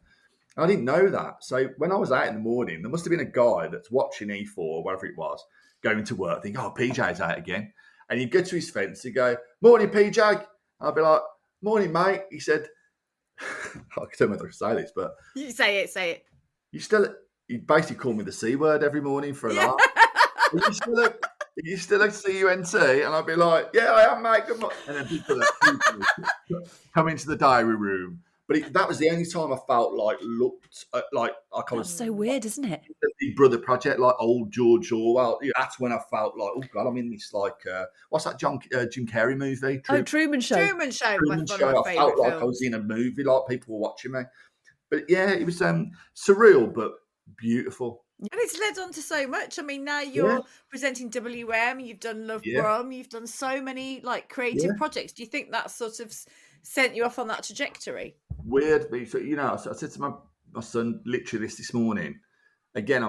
And I didn't know that. So when I was out in the morning, there must have been a guy that's watching E4 or whatever it was, going to work, think, oh, PJ's out again. And he'd go to his fence, he'd go, morning, PJ. I'd be like, morning, mate. He said, I don't know whether to say this, but You say it. You basically call me the C word every morning for a laugh. Are you still a CUNT? And I'd be like, yeah, I am, mate. Good morning. And then people come into the diary room. But that was the only time I felt like That's so weird, isn't it? The Big Brother project, like old George Orwell. That's when I felt like, oh God, I'm in this what's that Jim Carrey movie? Truman Show. Truman Show. Truman Show. I felt like I was in a movie, like people were watching me. But yeah, it was surreal but beautiful. And it's led on to so much. I mean, now you're presenting WM, you've done LoveBrum, you've done so many like creative projects. Do you think that sort of sent you off on that trajectory? Weird, but I said to my son literally this morning. Again,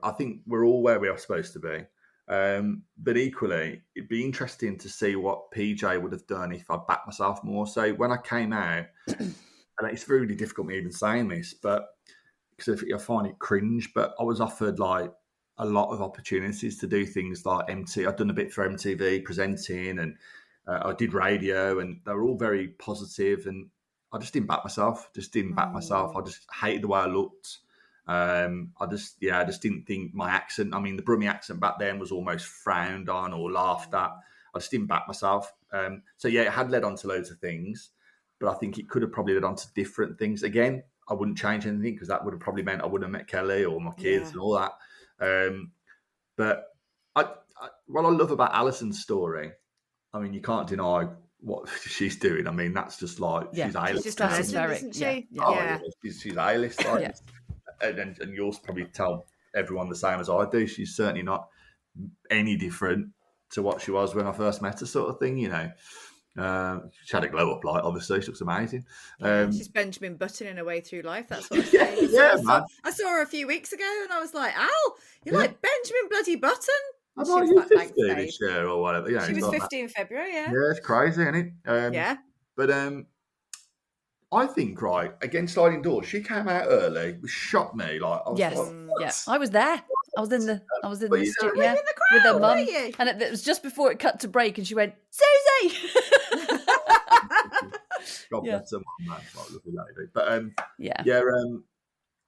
I think we're all where we are supposed to be. But equally, it'd be interesting to see what PJ would have done if I backed myself more. So when I came out, and it's really difficult me even saying this, but because I find it cringe, but I was offered like a lot of opportunities to do things like I'd done a bit for MTV presenting, and I did radio, and they were all very positive, and I just didn't back myself. I just hated the way I looked. I just didn't think my accent. I mean, the Brummie accent back then was almost frowned on or laughed at. I just didn't back myself. So yeah, it had led on to loads of things, but I think it could have probably led on to different things. Again, I wouldn't change anything because that would have probably meant I wouldn't have met Kelly or my kids and all that. But what I love about Alison's story, I mean, you can't deny what she's doing. I mean, that's just like she's A-list. She's just isn't she? Yeah. She's A-list. Like, and you'll probably tell everyone the same as I do. She's certainly not any different to what she was when I first met her, sort of thing. She had a glow up light, obviously. She looks amazing. She's Benjamin Buttoning her way through life. That's what I'm saying. I saw her a few weeks ago and I was like, Al, you're like Benjamin bloody Button. How about you 50 this year or whatever? Yeah, she was 50 in February, Yeah, it's crazy, isn't it? But I think, right, again, sliding doors, she came out early, which shocked me. Like, I was I was there. I was in the studio with her mum, and it was just before it cut to break, and she went, Susie. God bless her mum, that's like lovely lady. But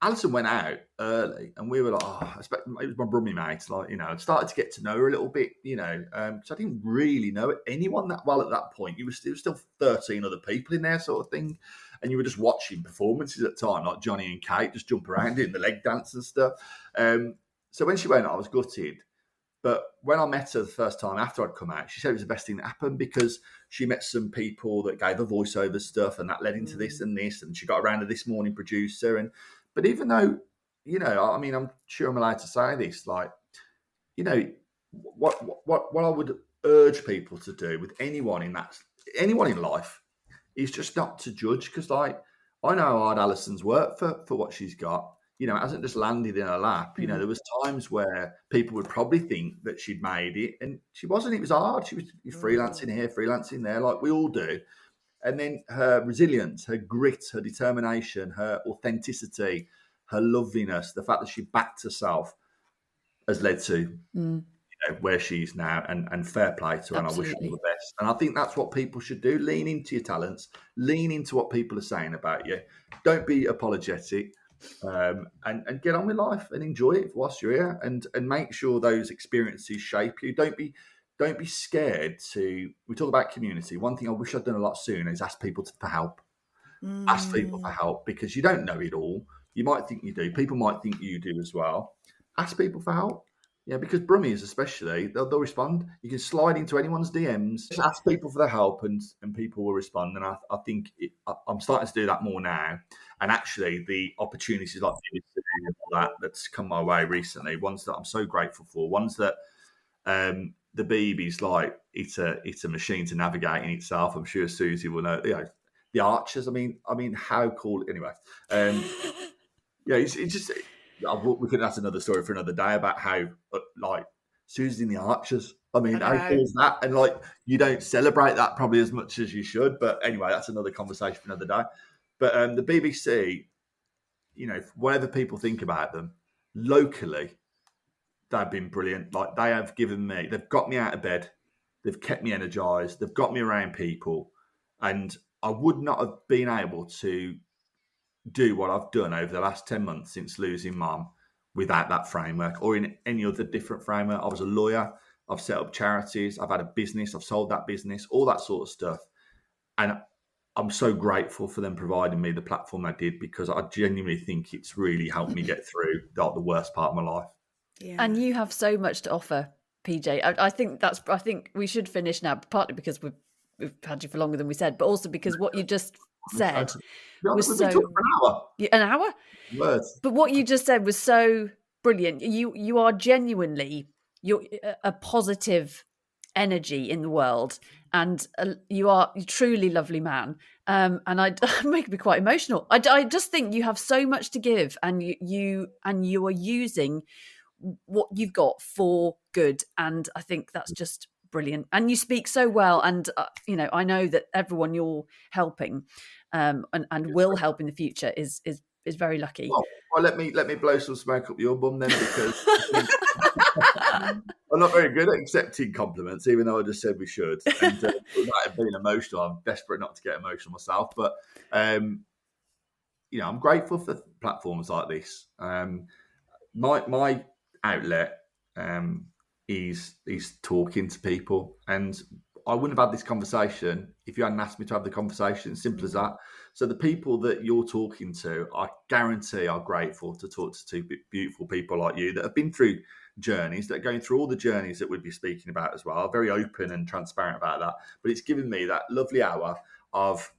Alison went out early, and we were like, it was my Brummie mate. Like, I started to get to know her a little bit, because I didn't really know anyone that well at that point. There was still 13 other people in there, sort of thing. And you were just watching performances at the time, like Johnny and Kate just jump around doing the leg dance and stuff. So when she went, I was gutted. But when I met her the first time after I'd come out, she said it was the best thing that happened because she met some people that gave her voiceover stuff, and that led into this and this. And she got around to This Morning producer. But even though, I mean, I'm sure I'm allowed to say this, like, what I would urge people to do with anyone in life is just not to judge, because, like, I know how hard Alison's worked for what she's got. It hasn't just landed in her lap. There was times where people would probably think that she'd made it, and she wasn't. It was hard. She was freelancing here, freelancing there, like we all do. And then her resilience, her grit, her determination, her authenticity, her loveliness, the fact that she backed herself has led to where she is now, and fair play to her, and I wish her all the best. And I think that's what people should do. Lean into your talents, lean into what people are saying about you. Don't be apologetic, and get on with life and enjoy it whilst you're here, and make sure those experiences shape you. Don't be scared to. We talk about community. One thing I wish I'd done a lot sooner is ask people for help. Ask people for help, because you don't know it all. You might think you do. People might think you do as well. Ask people for help. Yeah, because Brummies especially, they'll respond. You can slide into anyone's DMs, just ask people for their help, and people will respond. And I think I'm starting to do that more now. And actually, the opportunities like that's come my way recently, ones that I'm so grateful for, ones that the baby's like, it's a machine to navigate in itself. I'm sure Susie will know. The Archers. I mean, how cool. Anyway, it's just. That's another story for another day about how, like, Susie's in the Archers. I mean, how cool is that? And, like, you don't celebrate that probably as much as you should. But anyway, that's another conversation for another day. But the BBC, whatever people think about them, locally, they've been brilliant. Like, they've got me out of bed. They've kept me energized. They've got me around people. And I would not have been able to do what I've done over the last 10 months since losing mum without that framework or in any other different framework. I was a lawyer. I've set up charities. I've had a business. I've sold that business, all that sort of stuff. And I'm so grateful for them providing me the platform they did, because I genuinely think it's really helped me get through the worst part of my life. Yeah. And you have so much to offer, PJ. I think we should finish now, partly because we've had you for longer than we said, but also because what you just said was We've been talking for an hour. An hour? Words. But what you just said was so brilliant. You are genuinely a positive energy in the world, and you're a truly lovely man. And I make me quite emotional. I just think you have so much to give, and you are using what you've got for good. And I think that's just brilliant. And you speak so well. And I know that everyone you're helping, and will help in the future is very lucky. Well, let me blow some smoke up your bum then, because I'm not very good at accepting compliments, even though I just said we should. And without being emotional, I'm desperate not to get emotional myself. But I'm grateful for platforms like this. My outlet is talking to people, and I wouldn't have had this conversation if you hadn't asked me to have the conversation. Simple as that. So the people that you're talking to, I guarantee, are grateful to talk to two beautiful people like you that have been through journeys, that are going through all the journeys that we'd be speaking about as well. Very open and transparent about that. But it's given me that lovely hour of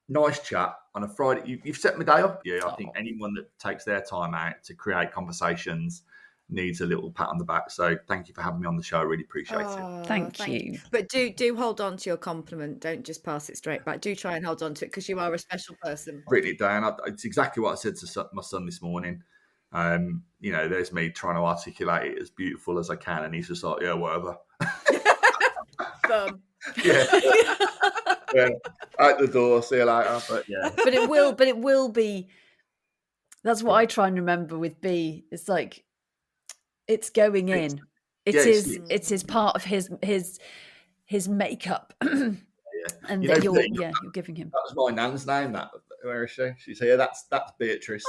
nice chat on a Friday. You've set my day up. Yeah, I think anyone that takes their time out to create conversations needs a little pat on the back. So thank you for having me on the show. I really appreciate it. Thank you. But do hold on to your compliment. Don't just pass it straight back. Do try and hold on to it, because you are a special person. Written it down. It's exactly what I said to my son this morning. There's me trying to articulate it as beautiful as I can, and he's just like, yeah, whatever. Yeah. Out the door, see you later. But yeah. But it will be. That's what I try and remember with B. It's like, it's going in. It is part of his makeup. And that you're giving him. That was my nan's name. Where is she? She's here. That's Beatrice.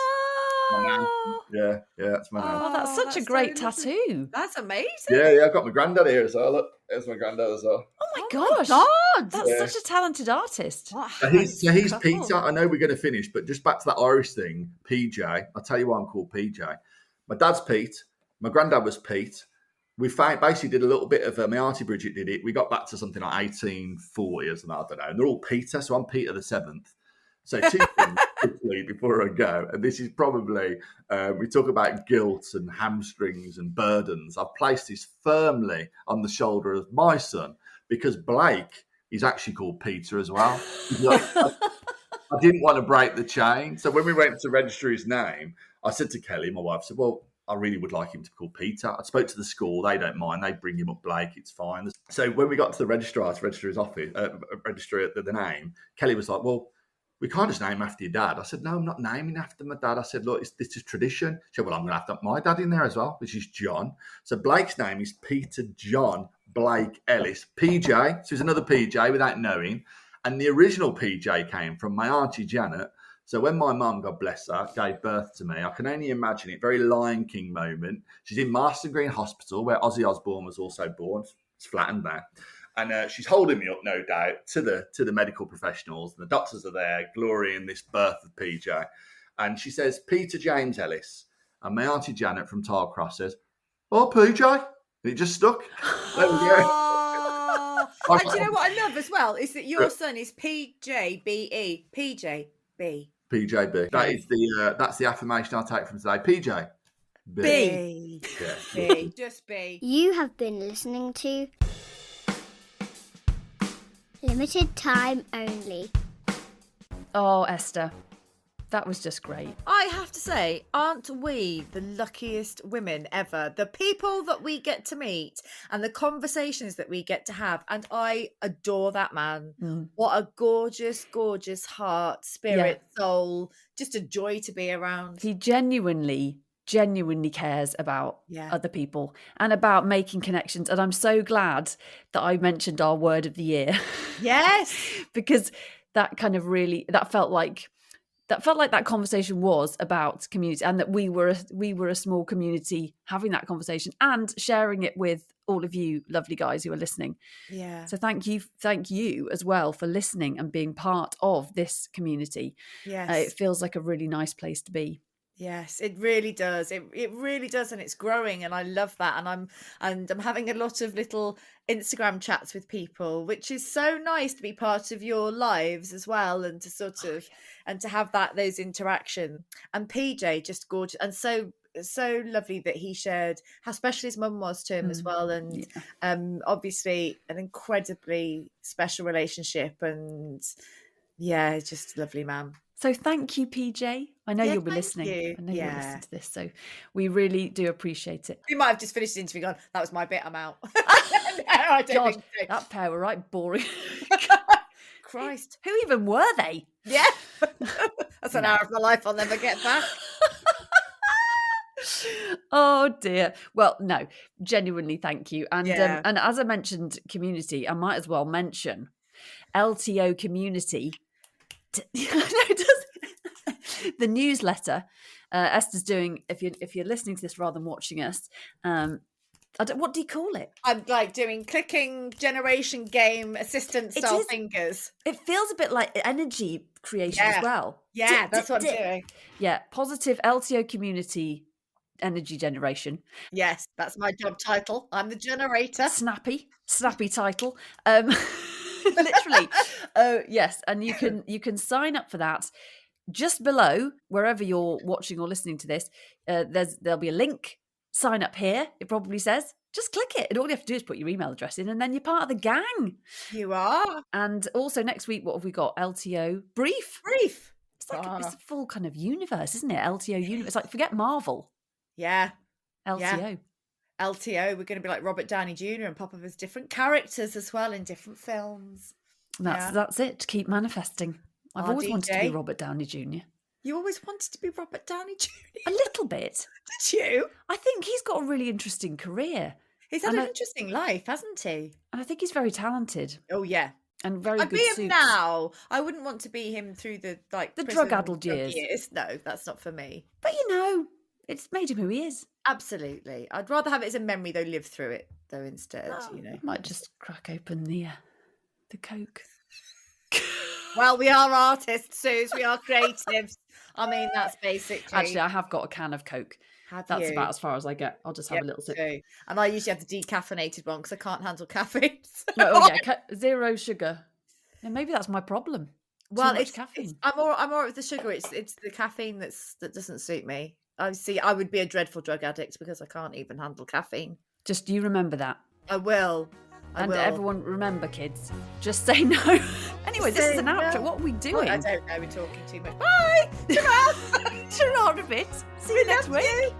Oh, yeah, that's my name. Oh, that's such a great tattoo. That's amazing. Yeah, I've got my granddad here as well. Look, there's my granddad as well. Oh my gosh. God. That's such a talented artist. So he's Peter. I know we're going to finish, but just back to that Irish thing, PJ. I'll tell you why I'm called PJ. My dad's Pete. My granddad was Pete. We basically did a little bit of my auntie Bridget did it. We got back to something like 1840 or something, I don't know. And they're all Peter, so I'm Peter the 7th. So two things quickly before I go, and this is probably, we talk about guilt and hamstrings and burdens. I've placed this firmly on the shoulder of my son, because Blake is actually called Peter as well. I didn't want to break the chain. So when we went to register his name, I said to Kelly, my wife, said, well, I really would like him to be called Peter. I spoke to the school. They don't mind. They bring him up Blake. It's fine. So when we got to the registrar to register his office, register the name, Kelly was like, well, we can't just name after your dad. I said, no, I'm not naming after my dad. I said, look, this is tradition. She said, well, I'm going to have to have my dad in there as well, which is John. So Blake's name is Peter John Blake Ellis. PJ, so he's another PJ without knowing. And the original PJ came from my auntie Janet. So when my mum, God bless her, gave birth to me, I can only imagine it, very Lion King moment. She's in Marston Green Hospital, where Ozzy Osbourne was also born. It's flattened there. And she's holding me up, no doubt, to the medical professionals. And the doctors are there, glorying this birth of PJ. And she says, Peter James Ellis. And my auntie Janet from Tarcross says, oh, PJ. And it just stuck. There we go. And do you know what I love as well? Is that your son is PJBE. PJB. PJB. That is that's the affirmation I'll take from today. PJ. B. Yeah. B. Just B. You have been listening to Limited Time Only. Oh, Esther, that was just great. I have to say, aren't we the luckiest women ever? The people that we get to meet and the conversations that we get to have. And I adore that man. What a gorgeous, gorgeous heart, spirit, soul. Just a joy to be around. He genuinely genuinely cares about Yeah. other people and about making connections. And I'm so glad that I mentioned our word of the year. Yes. Because that kind of really, that felt like that conversation was about community, and that we were a small community having that conversation and sharing it with all of you lovely guys who are listening. Yeah. So thank you as well for listening and being part of this community. Yes. It feels like a really nice place to be. Yes, it really does. It really does, and it's growing, and I love that. And I'm having a lot of little Instagram chats with people, which is so nice to be part of your lives as well, and to sort of and to have those interactions. And PJ, just gorgeous, and so lovely that he shared how special his mum was to him as well, and obviously an incredibly special relationship, and yeah, just a lovely man. So thank you, PJ. I know you'll be listening. I know you'll listen to this. So we really do appreciate it. We might have just finished the interview gone, that was my bit, I'm out. No, I don't God, think so. that pair were right boring. Christ. Who even were they? Yeah. That's an hour of my life I'll never get back. Oh dear. Well, no, genuinely thank you. And and as I mentioned community, I might as well mention LTO Community. The newsletter Esther's doing. If you're listening to this rather than watching us, what do you call it? I'm like doing clicking generation game assistant style fingers. It feels a bit like energy creation as well. Yeah, that's what I'm doing. Yeah, positive LTO Community energy generation. Yes, that's my job title. I'm the generator. Snappy title. Literally. Yes, and you can sign up for that just below wherever you're watching or listening to this. There'll be a link. Sign up here. It probably says just click it, and all you have to do is put your email address in, and then you're part of the gang. You are. And also next week, what have we got? LTO Brief. It's like it's a full kind of universe, isn't it? LTO universe. It's like forget Marvel. Yeah. LTO. Yeah. LTO, we're going to be like Robert Downey Jr. and pop up as different characters as well in different films. That's it. Keep manifesting. I've always wanted to be Robert Downey Jr. You always wanted to be Robert Downey Jr.? A little bit. Did you? I think he's got a really interesting career. He's had an interesting life, hasn't he? And I think he's very talented. Oh, yeah. And very I'd good be suits. him now. I wouldn't want to be him through the drug-addled years. No, that's not for me. But it's made him who he is. Absolutely. I'd rather have it as a memory, though, live through it, though, instead, Might just crack open the Coke. Well, we are artists, Suze. We are creatives. I mean, that's basically... Actually, I have got a can of Coke. That's about as far as I get. I'll just have a little sip. Too. And I usually have the decaffeinated one because I can't handle caffeine. Zero sugar. Yeah, maybe that's my problem. Well, Too much caffeine. I'm all right with the sugar. It's the caffeine that doesn't suit me. I would be a dreadful drug addict because I can't even handle caffeine. Just you remember that. I will. Everyone remember, kids. Just say no. Anyway, this is an outro. What are we doing? I don't know. We're talking too much. Bye. Ta-ra. Ta-ra a bit. See you next week.